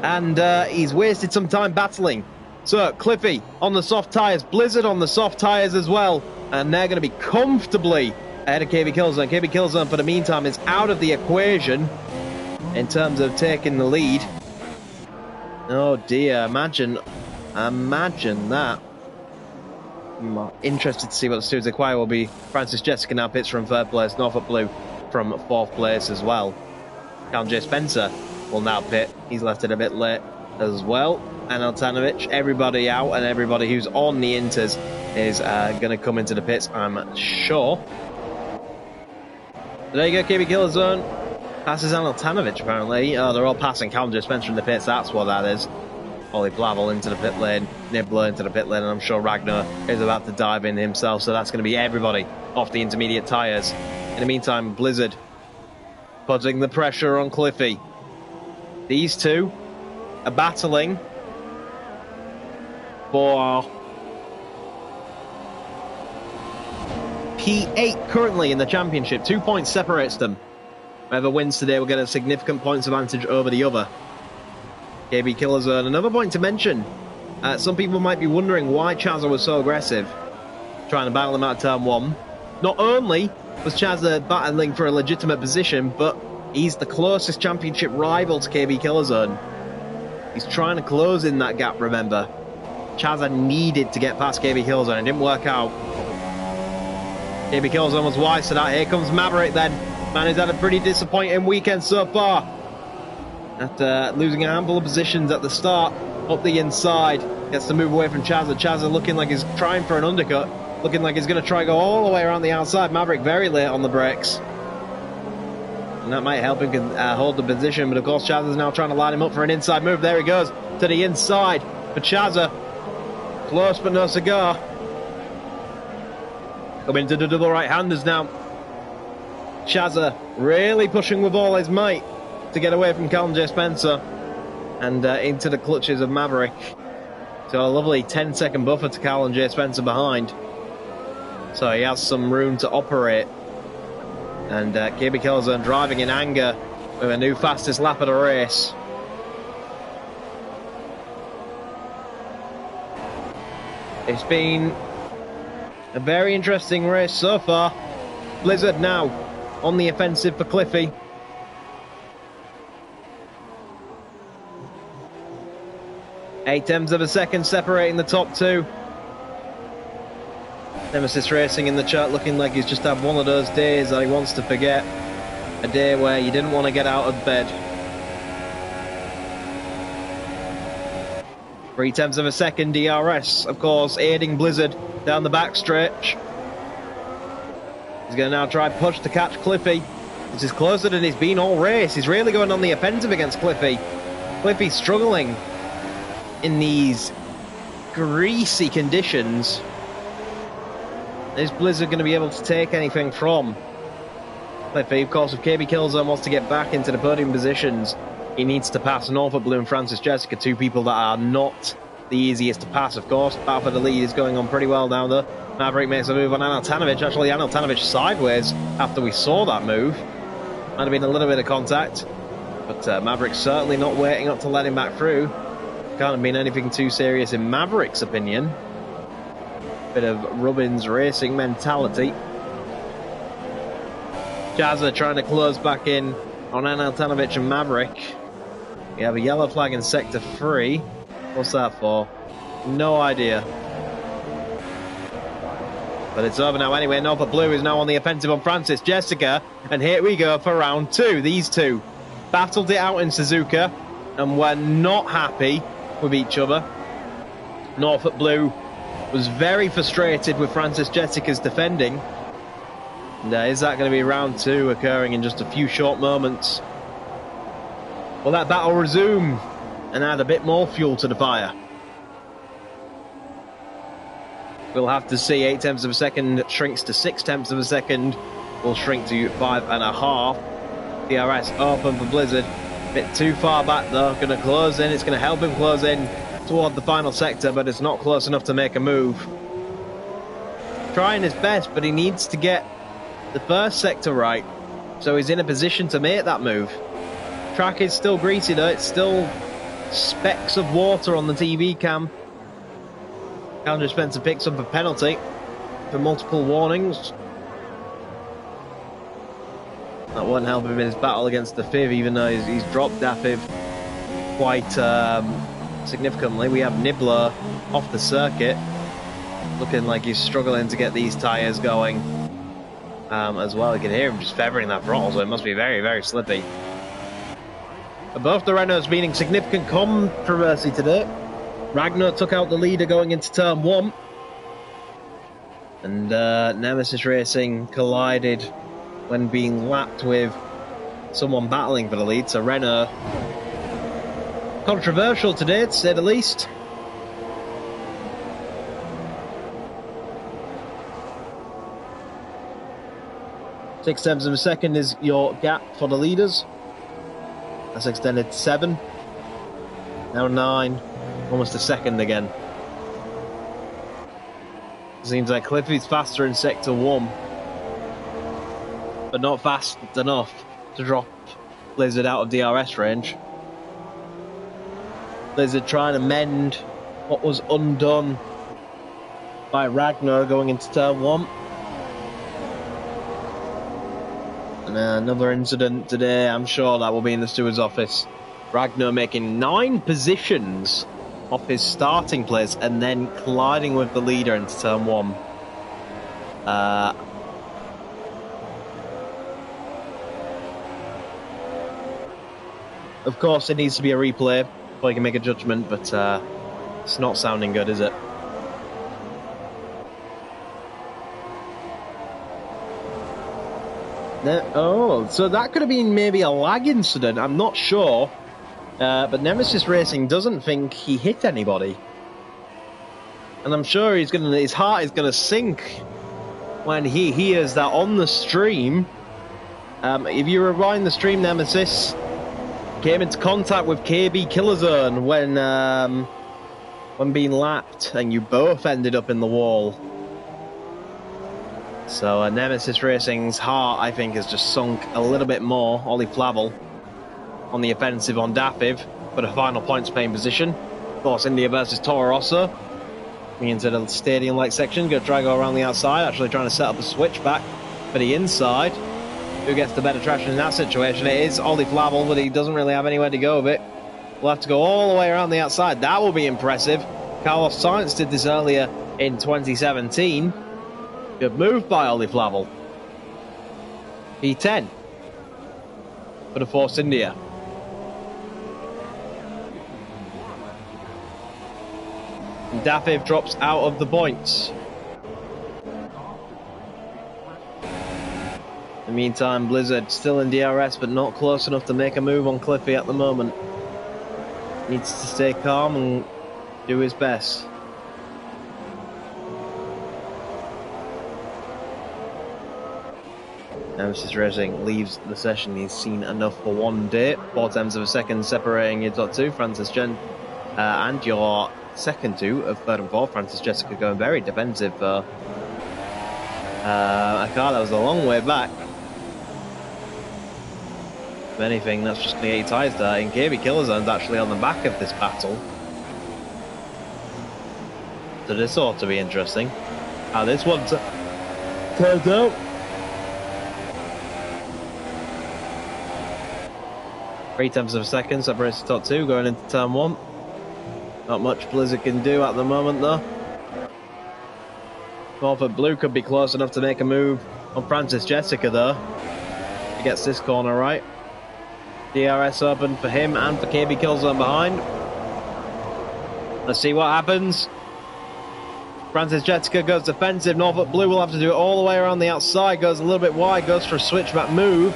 and he's wasted some time battling. So, Cliffy on the soft tyres, Blizzard on the soft tyres as well, and they're going to be comfortably ahead of KB Killzone. KB Killzone, for the meantime, is out of the equation in terms of taking the lead. Oh dear, imagine that. I'm interested to see what the students acquire will be. Francis Jessica now pits from 3rd place, Norfolk Blue from 4th place as well. Callum J. Spencer will now pit. He's left it a bit late as well. Aneltanovic, everybody out, and everybody who's on the inters is going to come into the pits, I'm sure. There you go, KB Killzone passes Aneltanovic apparently. Oh, they're all passing Callum J. Spencer in the pits, that's what that is. Ollie Blavel into the pit lane, Nibbler into the pit lane, and I'm sure Ragnar is about to dive in himself, so that's going to be everybody off the intermediate tyres. In the meantime, Blizzard putting the pressure on Cliffy. These two are battling for P8 currently in the championship. 2 points separates them. Whoever wins today will get a significant points advantage over the other. KB Killzone. Another point to mention, some people might be wondering why Chazza was so aggressive, trying to battle him out of turn 1. Not only was Chazza battling for a legitimate position, but he's the closest championship rival to KB Killzone. He's trying to close in that gap, remember. Chazza needed to get past KB Killzone. It didn't work out. KB Killzone was wise to that. Here comes Maverick then. Man, he's had a pretty disappointing weekend so far. After losing a handful of positions at the start, up the inside. Gets to move away from Chazza. Chazza looking like he's trying for an undercut. Looking like he's going to try to go all the way around the outside. Maverick very late on the brakes. And that might help him hold the position. But of course, Chazza's now trying to line him up for an inside move. There he goes to the inside for Chazza. Close but no cigar. Coming to the double right-handers now. Chazza really pushing with all his might to get away from Callum J. Spencer and into the clutches of Maverick. So a lovely 10-second buffer to Callum J. Spencer behind. So he has some room to operate. And KB Killzone driving in anger with a new fastest lap of the race. It's been a very interesting race so far. Blizzard now on the offensive for Cliffy. Eight-tenths of a second separating the top two. Nemesis Racing in the chat looking like he's just had one of those days that he wants to forget. A day where you didn't want to get out of bed. 3/10 of a second DRS, of course, aiding Blizzard down the back stretch. He's going to now try push to catch Cliffy. This is closer than he's been all race. He's really going on the offensive against Cliffy. Cliffy struggling in these greasy conditions. Is Blizzard going to be able to take anything from Cliffy? Of course, if KB Killzone wants to get back into the podium positions, he needs to pass Norfolk Blue and Francis Jessica, two people that are not the easiest to pass, of course. Battle for the lead is going on pretty well now, though. Maverick makes a move on Aneltanovic. Actually, Aneltanovic sideways after we saw that move. Might have been a little bit of contact, but Maverick's certainly not waiting up to let him back through. Can't have been anything too serious in Maverick's opinion. Bit of Rubbins racing mentality. Chazza trying to close back in on Aneltanovic and Maverick. We have a yellow flag in sector 3. What's that for? No idea. But it's over now anyway. Norfolk Blue is now on the offensive on Francis Jessica. And here we go for round 2. These two battled it out in Suzuka and were not happy with each other. Norfolk Blue was very frustrated with Francis Jessica's defending. And is that going to be round 2 occurring in just a few short moments? Will that battle resume and add a bit more fuel to the fire? We'll have to see. 8 tenths of a second shrinks to 6 tenths of a second. Will shrink to 5.5. DRS open for Blizzard. A bit too far back though. Going to close in. It's going to help him close in toward the final sector, but it's not close enough to make a move. Trying his best, but he needs to get the first sector right, so he's in a position to make that move. Track is still greasy though. It's still specks of water on the TV cam. Andrew Spencer picks up a penalty for multiple warnings. That won't help him in his battle against the Fiv, even though he's dropped Dafiv quite significantly. We have Nibbler off the circuit, looking like he's struggling to get these tyres going as well. You can hear him just feathering that throttle, so it must be very, very slippy. Both the Renaults meaning significant controversy today. Ragnar took out the leader going into turn 1. And Nemesis Racing collided when being lapped with someone battling for the lead. So Renault, controversial today to say the least. Six tenths of a second is your gap for the leaders. That's extended to 7. Now 9. Almost a second again. Seems like Cliffy's faster in sector 1, but not fast enough to drop Blizzard out of DRS range. Blizzard trying to mend what was undone by Ragnar going into turn 1. And another incident today, I'm sure that will be in the steward's office. Ragnar making 9 positions off his starting place and then colliding with the leader into turn 1. Of course, it needs to be a replay before you can make a judgment, but it's not sounding good, is it? Oh, so that could have been maybe a lag incident. I'm not sure. But Nemesis Racing doesn't think he hit anybody. And I'm sure his heart is going to sink when he hears that on the stream. If you rewind the stream, Nemesis came into contact with KB Killerzone when being lapped, and you both ended up in the wall. So Nemesis Racing's heart, I think, has just sunk a little bit more. Ollie Flavel on the offensive on Dafiv for the final points paying position. Force India versus Toro Rosso. We into the stadium-like section. Going to try to go around the outside. Actually trying to set up a switchback for the inside. Who gets the better traction in that situation? It is Ollie Flavel, but he doesn't really have anywhere to go with it. We'll have to go all the way around the outside. That will be impressive. Carlos Sainz did this earlier in 2017. Good move by Ollie Flavel. P10 for the Force India. And Dafiv drops out of the points. In the meantime, Blizzard still in DRS, but not close enough to make a move on Cliffy at the moment. Needs to stay calm and do his best. Nemesis Racing leaves the session. He's seen enough for one day. 4 tenths of a second separating your top 2, Francis Jen, and your second 2 of 3rd and 4th. Francis Jessica going very defensive for a car that was a long way back. If anything, that's just the 8 tyres there. And KB Killerzone's actually on the back of this battle. So this ought to be interesting. How this one turns out. Three tenths of a second separates the top 2 going into turn 1. Not much Blizzard can do at the moment though. Norfolk Blue could be close enough to make a move on Francis Jessica though. He gets this corner right. DRS open for him and for KB Killzone behind. Let's see what happens. Francis Jessica goes defensive. Norfolk Blue will have to do it all the way around the outside. Goes a little bit wide. Goes for a switchback move.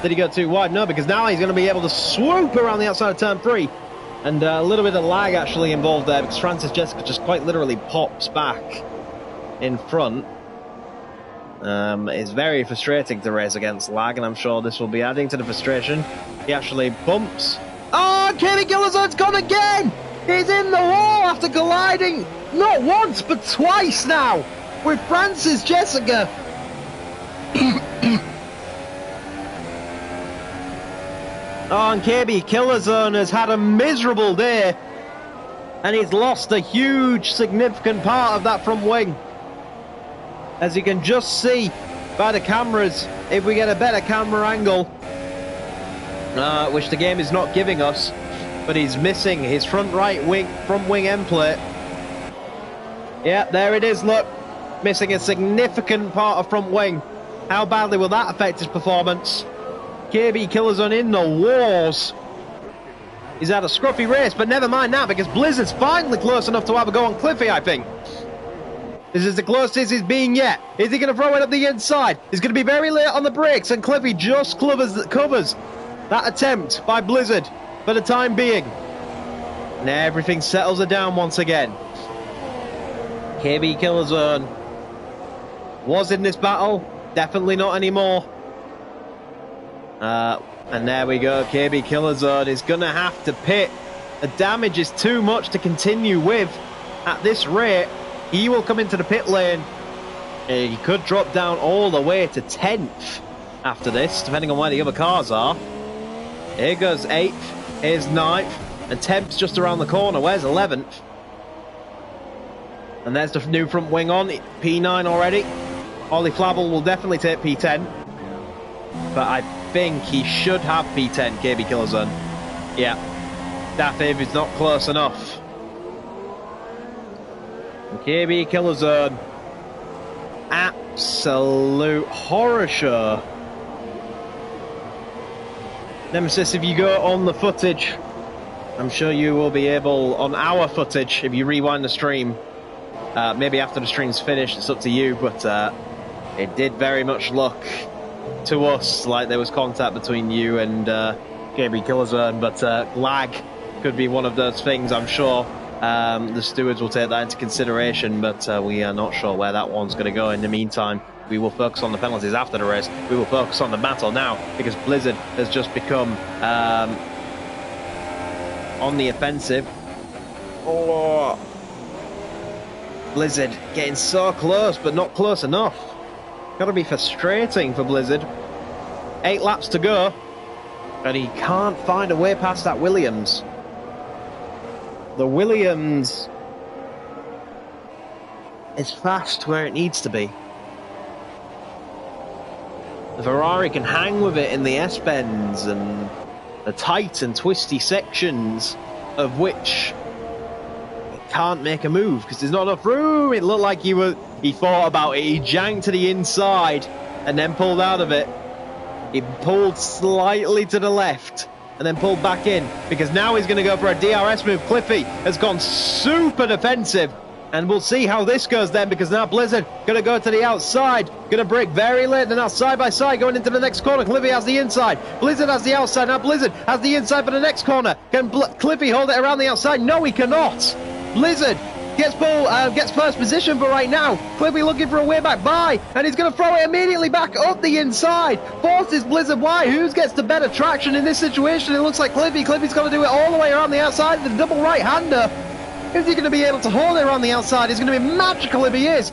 Did he go too wide? No, because now he's going to be able to swoop around the outside of turn 3. And a little bit of lag actually involved there because Francis Jessica just quite literally pops back in front. It's very frustrating to race against lag, and I'm sure this will be adding to the frustration. He actually bumps. Oh, Kirby Killerzone's gone again! He's in the wall after colliding not once but twice now with Francis Jessica. Oh, and KB Killerzone has had a miserable day, and he's lost a huge, significant part of that front wing. As you can just see by the cameras, if we get a better camera angle, which the game is not giving us, but he's missing his front wing end plate. Yeah, there it is, look. Missing a significant part of front wing. How badly will that affect his performance? KB Killerzone in the wars. He's had a scruffy race, but never mind that, because Blizzard's finally close enough to have a go on Cliffy, I think. This is the closest he's been yet. Is he going to throw it up the inside? He's going to be very late on the brakes, and Cliffy just covers that attempt by Blizzard for the time being. And everything settles her down once again. KB Killerzone was in this battle. Definitely not anymore. And there we go. KB Killerzone is going to have to pit. The damage is too much to continue with at this rate. He will come into the pit lane. He could drop down all the way to 10th after this, depending on where the other cars are. Here goes 8th, here's 9th, and 10th's just around the corner. Where's 11th? And there's the new front wing on, P9 already. Ollie Flavel will definitely take P10. But I think he should have P10, KB Killerzone. Yeah, that if it's not close enough. KB Killerzone, absolute horror show. Nemesis, if you go on the footage, I'm sure you will be able, on our footage, if you rewind the stream, maybe after the stream's finished, it's up to you, but it did very much look to us like there was contact between you and KB Killerzone, but lag could be one of those things, I'm sure. The stewards will take that into consideration, but we are not sure where that one's going to go. In the meantime, we will focus on the penalties after the race. We will focus on the battle now, because Blizzard has just become on the offensive. Oh, Blizzard getting so close, but not close enough. Got to be frustrating for Blizzard. 8 laps to go, and he can't find a way past that Williams. The Williams is fast where it needs to be. The Ferrari can hang with it in the S-bends and the tight and twisty sections of which it can't make a move because there's not enough room. It looked like he thought about it. He janked to the inside and then pulled out of it. He pulled slightly to the left and then pulled back in, because now he's going to go for a DRS move. Cliffy has gone super defensive, and we'll see how this goes then, because now Blizzard going to go to the outside, going to brake very late, and now side by side going into the next corner. Cliffy has the inside, Blizzard has the outside, now Blizzard has the inside for the next corner. Can Cliffy hold it around the outside? No, he cannot. Blizzard gets first position for right now. Cliffy looking for a way back by, and he's going to throw it immediately back up the inside. Forces Blizzard wide. Who gets the better traction in this situation? It looks like Cliffy. Cliffy's got to do it all the way around the outside. The double right-hander. Is he going to be able to hold it around the outside? It's going to be magical if he is.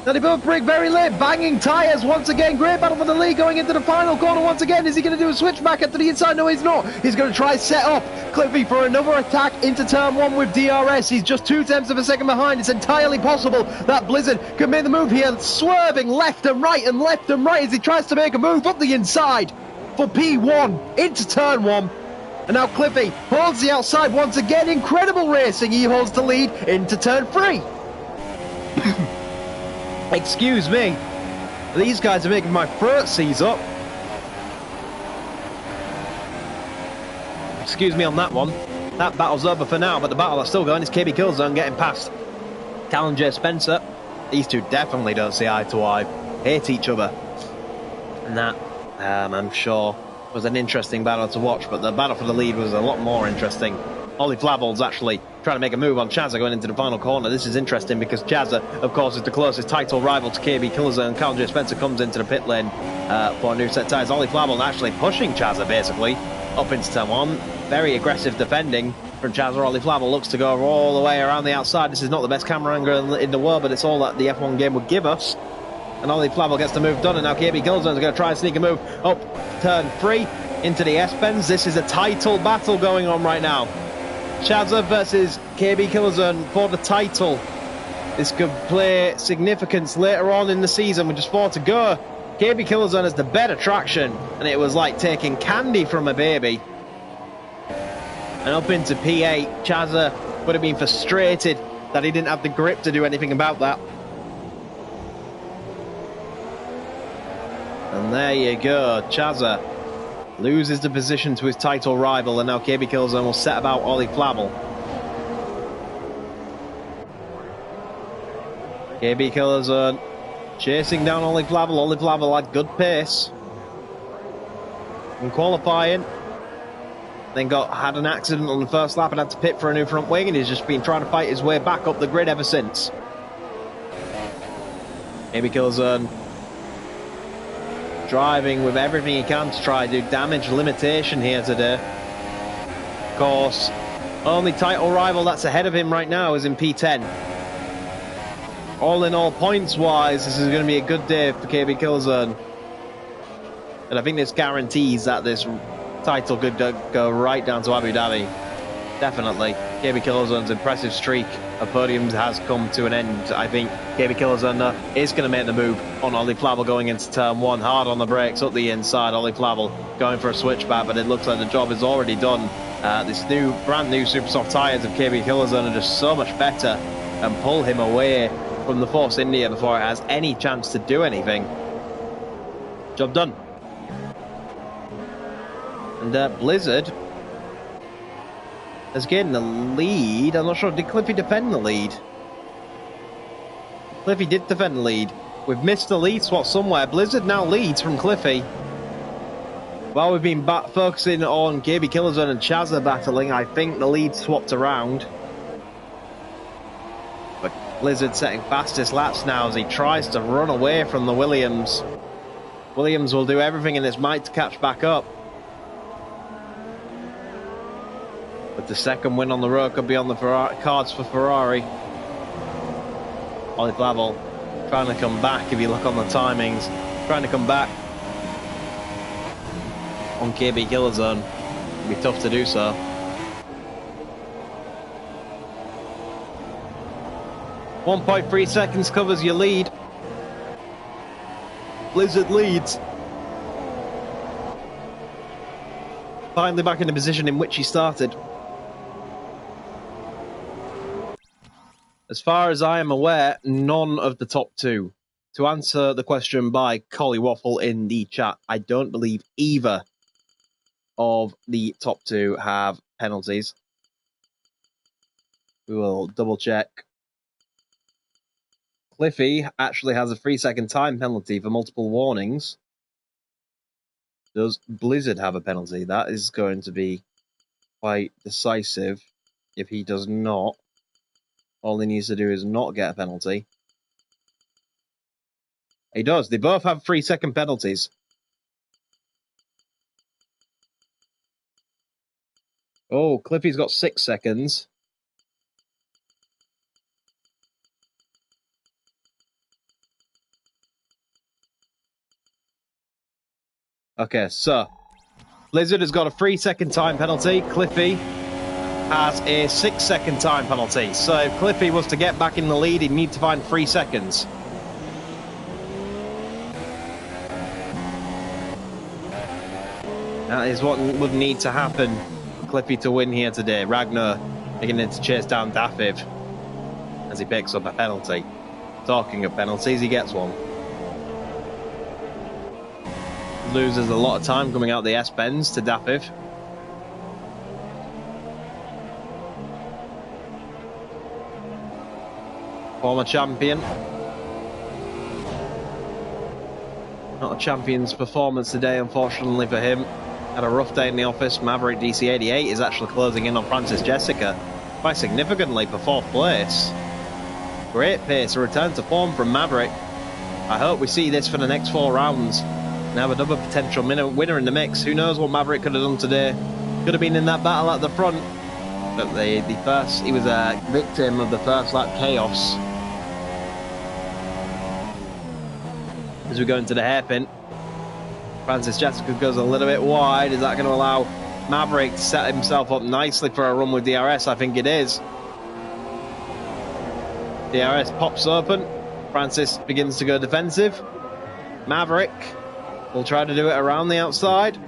Now they both brake very late, banging tyres once again. Great battle for the lead going into the final corner once again. Is he going to do a switch back into the inside? No, he's not. He's going to try set up Cliffy for another attack into turn 1 with DRS. He's just 0.2 of a second behind. It's entirely possible that Blizzard can make the move here, swerving left and right as he tries to make a move up the inside for P1 into turn 1. And now Cliffy holds the outside once again. Incredible racing. He holds the lead into turn 3. Excuse me. These guys are making my throat seize up. Excuse me on that one. That battle's over for now, but the battle that's still going is KB Killzone getting past. Cal and Jay Spencer, these two definitely don't see eye to eye, hate each other. And that, I'm sure, was an interesting battle to watch, but the battle for the lead was a lot more interesting. Ollie Flavel's actually trying to make a move on Chazza going into the final corner. This is interesting because Chazza, of course, is the closest title rival to KB Killers, and Cal and Jay Spencer comes into the pit lane for a new set tyres. Ollie Flavel actually pushing Chazza, basically, up into turn one. Very aggressive defending from Chazza. Ollie Flavel looks to go all the way around the outside. This is not the best camera angle in the world, but it's all that the F1 game would give us. And Ollie Flavel gets the move done, and now KB Killzone is going to try and sneak a move up turn 3 into the S-Bends. This is a title battle going on right now. Chazza versus KB Killzone for the title. This could play significance later on in the season with just 4 to go. KB Killzone has the better traction, and it was like taking candy from a baby. And up into P8, Chazza would have been frustrated that he didn't have the grip to do anything about that. And there you go, Chazza loses the position to his title rival, and now KB Killzone will set about Ollie Flavel. KB Killzone chasing down Ollie Flavel. Ollie Flavel had good pace in qualifying, then had an accident on the first lap and had to pit for a new front wing, and he's just been trying to fight his way back up the grid ever since. KB Killzone driving with everything he can to try to do damage limitation here today. Of course, only title rival that's ahead of him right now is in P10. All in all, points-wise, this is going to be a good day for KB Killzone. And I think this guarantees that this title could go right down to Abu Dhabi. Definitely. KB Killzone's impressive streak of podiums has come to an end. I think KB Killzone is going to make the move on Ollie Flavel going into turn 1. Hard on the brakes, up the inside. Ollie Flavel going for a switchback, but it looks like the job is already done. This brand new super soft tyres of KB Killzone are just so much better and pull him away from the Force India before it has any chance to do anything. Job done. And Blizzard has gained the lead. I'm not sure, did Cliffy defend the lead? Cliffy did defend the lead. We've missed the lead swap somewhere. Blizzard now leads from Cliffy. While we've been focusing on KB Killzone and Chazza battling, I think the lead swapped around. But Blizzard setting fastest laps now as he tries to run away from the Williams. Williams will do everything in his might to catch back up. But the second win on the road could be on the cards for Ferrari. Ollie Flavel trying to come back, if you look on the timings. Trying to come back on KB Killzone. It'll be tough to do so. .3 seconds covers your lead. Blizzard leads. Finally back in the position in which he started. As far as I am aware, none of the top 2. To answer the question by Collie Waffle in the chat, I don't believe either of the top 2 have penalties. We will double check. Cliffy actually has a 3-second time penalty for multiple warnings. Does Blizzard have a penalty? That is going to be quite decisive if he does not. All he needs to do is not get a penalty. He does. They both have 3-second penalties. Oh, Cliffy's got 6 seconds. Okay, so Blizzard has got a 3-second time penalty. Cliffy has a 6-second time penalty. So if Cliffy was to get back in the lead, he'd need to find 3 seconds. That is what would need to happen for Cliffy to win here today. Ragnar beginning to chase down Dafiv as he picks up a penalty. Talking of penalties, he gets one. Loses a lot of time coming out the S-bends to Dafiv. Former champion. Not a champion's performance today, unfortunately for him. Had a rough day in the office. Maverick DC88 is actually closing in on Francis Jessica quite significantly for 4th place. Great pace, a return to form from Maverick. I hope we see this for the next 4 rounds and have another potential winner in the mix. Who knows what Maverick could have done today? Could have been in that battle at the front. But he was a victim of the first lap chaos. As we go into the hairpin, Francis Jessica goes a little bit wide. Is that going to allow Maverick to set himself up nicely for a run with DRS? I think it is. DRS pops open. Francis begins to go defensive. Maverick will try to do it around the outside.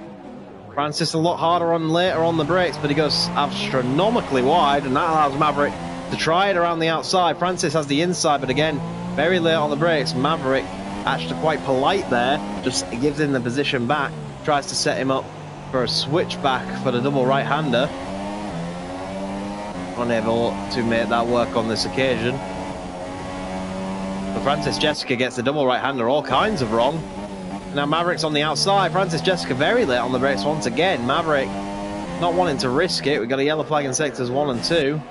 Francis a lot harder later on the brakes, but he goes astronomically wide, and that allows Maverick to try it around the outside. Francis has the inside, but again, very late on the brakes. Maverick actually quite polite there, just gives him the position back, tries to set him up for a switchback for the double right-hander. Unable to make that work on this occasion. But Francis Jessica gets the double right-hander all kinds of wrong. Now Maverick's on the outside. Francis Jessica very late on the brakes once again. Maverick not wanting to risk it. We've got a yellow flag in sectors 1 and 2.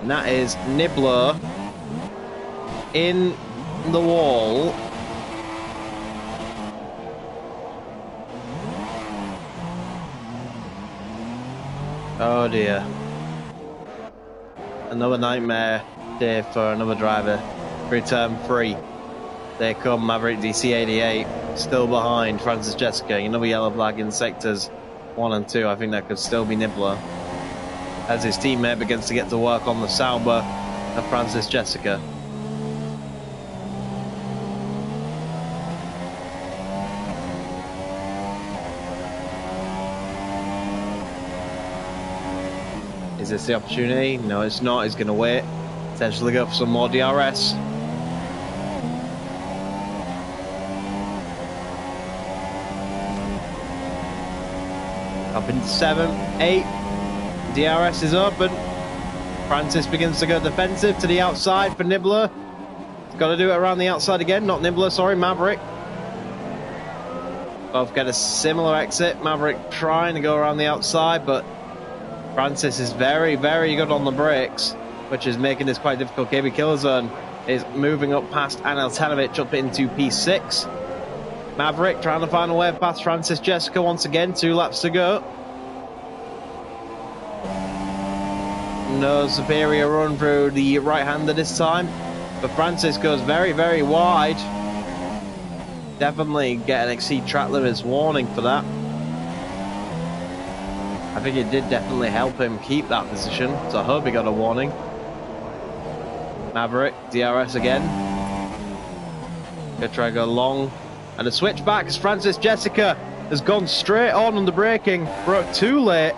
And that is Nibbler in the wall. Oh dear. Another nightmare day for another driver. Return 3. There come Maverick DC88, still behind Francis Jessica. Another yellow flag in sectors 1 and 2. I think that could still be Nibbler, as his teammate begins to get to work on the Sauber of Francis Jessica. Is this the opportunity? No, it's not. He's going to wait. Potentially go for some more DRS. Up into 7, 8. DRS is open. Francis begins to go defensive to the outside for Nibbler. He's got to do it around the outside again. Not Nibbler, sorry, Maverick. Both get a similar exit. Maverick trying to go around the outside, but Francis is very, very good on the brakes, which is making this quite difficult. KB Killzone is moving up past Anel Tanovic up into P6. Maverick trying to find a way past Francis Jessica once again. 2 laps to go. No superior run through the right-hander this time, but Francis goes very, very wide. Definitely get an exceed track limits warning for that. I think it did definitely help him keep that position, so I hope he got a warning. Maverick, DRS again. Gonna try to go long. And a switch back as Francis Jessica has gone straight on the braking, broke too late,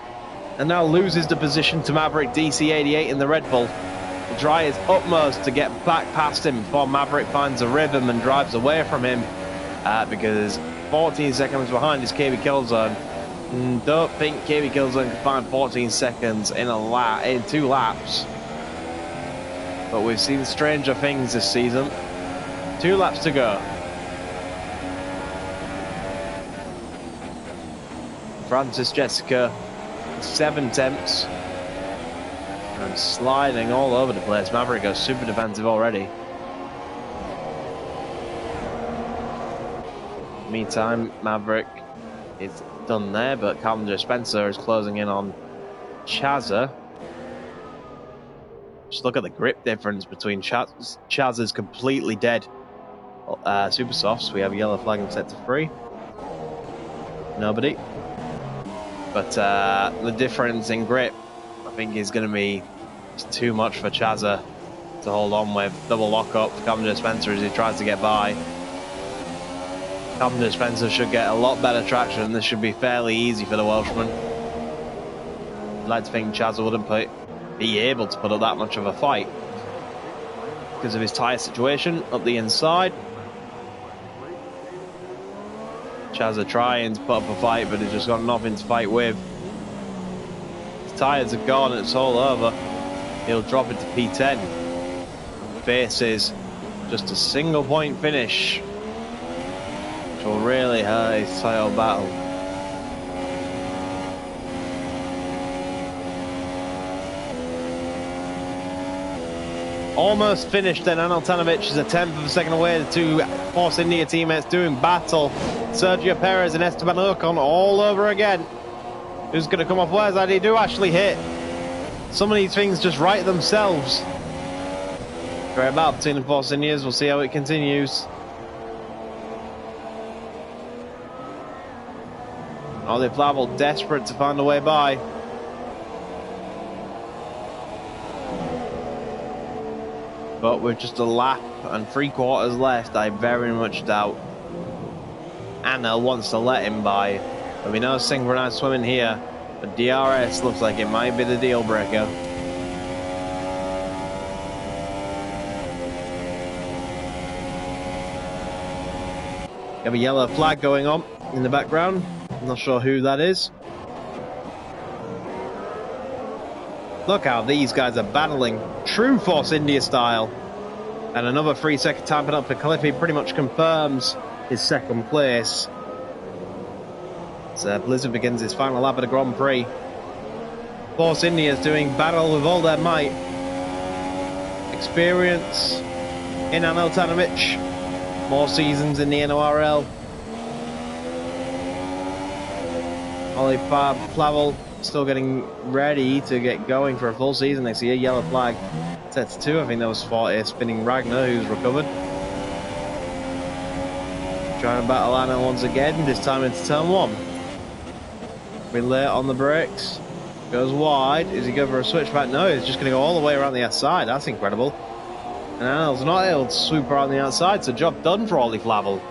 and now loses the position to Maverick DC88 in the Red Bull. He tries his utmost to get back past him before Maverick finds a rhythm and drives away from him, because 14 seconds behind is KB Killzone. Don't think KB Killzone can find 14 seconds in 2 laps. But we've seen stranger things this season. 2 laps to go. Francis Jessica, 7 attempts. And sliding all over the place. Maverick goes super defensive already. Meantime, Maverick is done there, but Calendar Spencer is closing in on Chazza. Just look at the grip difference between Chazza's completely dead super softs. We have a yellow flag in sector 3. Nobody. But the difference in grip, I think, is going to be too much for Chazza to hold on with. Double lock up for Calendar Spencer as he tries to get by. Calendar Spencer should get a lot better traction. This should be fairly easy for the Welshman. I'd like to think Chazza wouldn't be able to put up that much of a fight because of his tyre situation up the inside. Chazza trying to put up a fight, but he's just got nothing to fight with. His tyres are gone, it's all over. He'll drop it to P10. faces just a single point finish, which will really hurt his title battle. Almost finished then. Anil Tanovic is a tenth of a second away. The two Force India teammates doing battle. Sergio Perez and Esteban Ocon all over again. Who's going to come off where? They do actually hit. Some of these things just right themselves. Great battle between the Force Indias. We'll see how it continues. Olive Flavel desperate to find a way by. But with just a lap and 3/4 left, I very much doubt Anil wants to let him by. But we know synchronized swimming here. But DRS looks like it might be the deal breaker. We have a yellow flag going on in the background. I'm not sure who that is. Look how these guys are battling. True Force India style. And another 3-second time penalty for Cliffy pretty much confirms his second place. So Blizzard begins his final lap at the Grand Prix. Force India is doing battle with all their might. Experience in Anil Tanovic. More seasons in the NORL. Ollie Flavel still getting ready to get going for a full season next year. Yellow flag sets 2. I think that was for spinning Ragnar, who's recovered. Trying to battle Anil once again, this time into turn 1. Been late on the brakes. Goes wide. Is he going for a switchback? No, he's just going to go all the way around the outside. That's incredible. And Anil's not able to swoop around the outside, so job done for Ollie Flavel.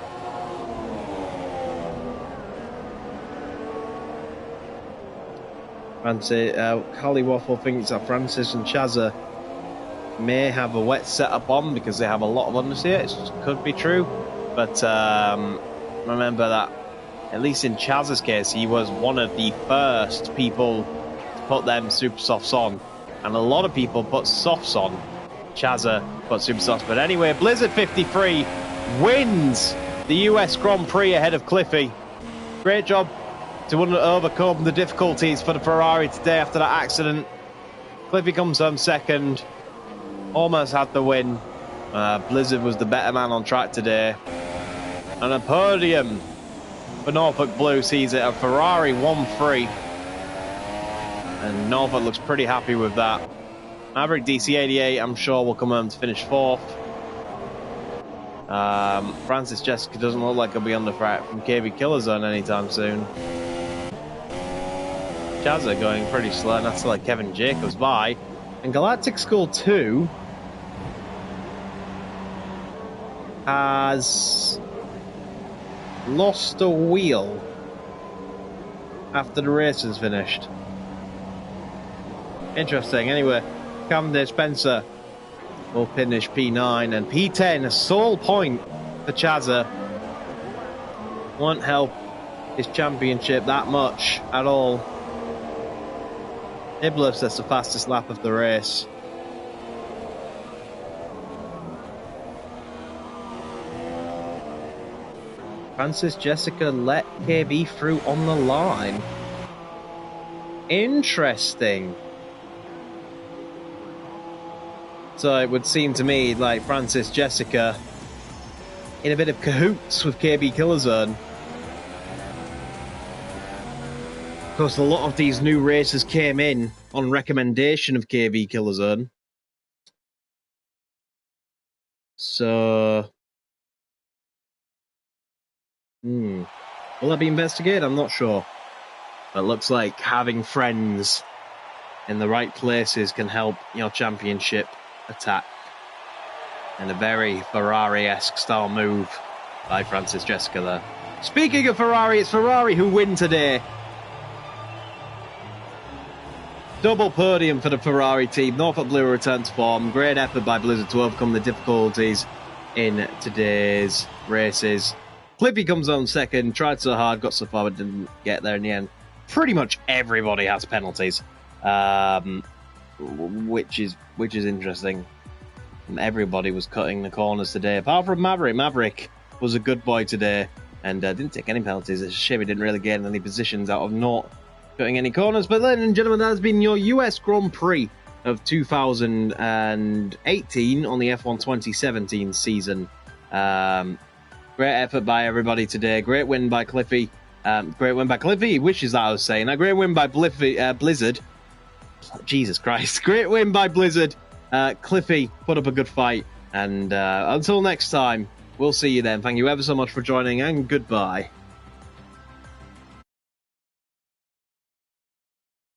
Holly Waffle thinks that Francis and Chazza may have a wet setup on because they have a lot of understeer. It could be true, but remember that at least in Chazza's case, he was one of the first people to put them super softs on, and a lot of people put softs on. Chazza put super softs, but anyway, Blizzard 53 wins the US Grand Prix ahead of Cliffy. Great job to overcome the difficulties for the Ferrari today after that accident. Cliffy comes home second. Almost had the win. Blizzard was the better man on track today. And a podium for Norfolk Blue sees it. A Ferrari 1-3. And Norfolk looks pretty happy with that. Maverick DC88, I'm sure, will come home to finish 4th. Francis Jessica doesn't look like he'll be under threat from KB Killer Zone anytime soon. Chazza going pretty slow, and that's like Kevin Jacobs by. And Galactic School 2 has lost a wheel after the race is finished. Interesting. Anyway, Cavendish Spencer will finish P9 and P10, a sole point for Chazza. Won't help his championship that much at all. Iblis sets the fastest lap of the race. Francis Jessica let KB through on the line. Interesting. So it would seem to me like Francis Jessica in a bit of cahoots with KB Killerzone. Of course, a lot of these new races came in on recommendation of KB Killerzone. So, will that be investigated? I'm not sure. But it looks like having friends in the right places can help your championship attack. And a very Ferrari-esque style move by Francis Jessica there. Speaking of Ferrari, it's Ferrari who win today. Double podium for the Ferrari team. Norfolk Blue return to form. Great effort by Blizzard to overcome the difficulties in today's races. Clippy comes on second. Tried so hard, got so far, but didn't get there in the end. Pretty much everybody has penalties, which is interesting. and everybody was cutting the corners today, apart from Maverick. Maverick was a good boy today and didn't take any penalties. It's a shame he didn't really gain any positions out of not cutting any corners. But ladies and gentlemen, that has been your US Grand Prix of 2018 on the F1 2017 season. Great effort by everybody today. Great win by Cliffy. Great win by Cliffy. He wishes that I was saying that. Great win by Blizzard. Jesus Christ. Great win by Blizzard. Cliffy put up a good fight. And until next time, we'll see you then. Thank you ever so much for joining, and goodbye.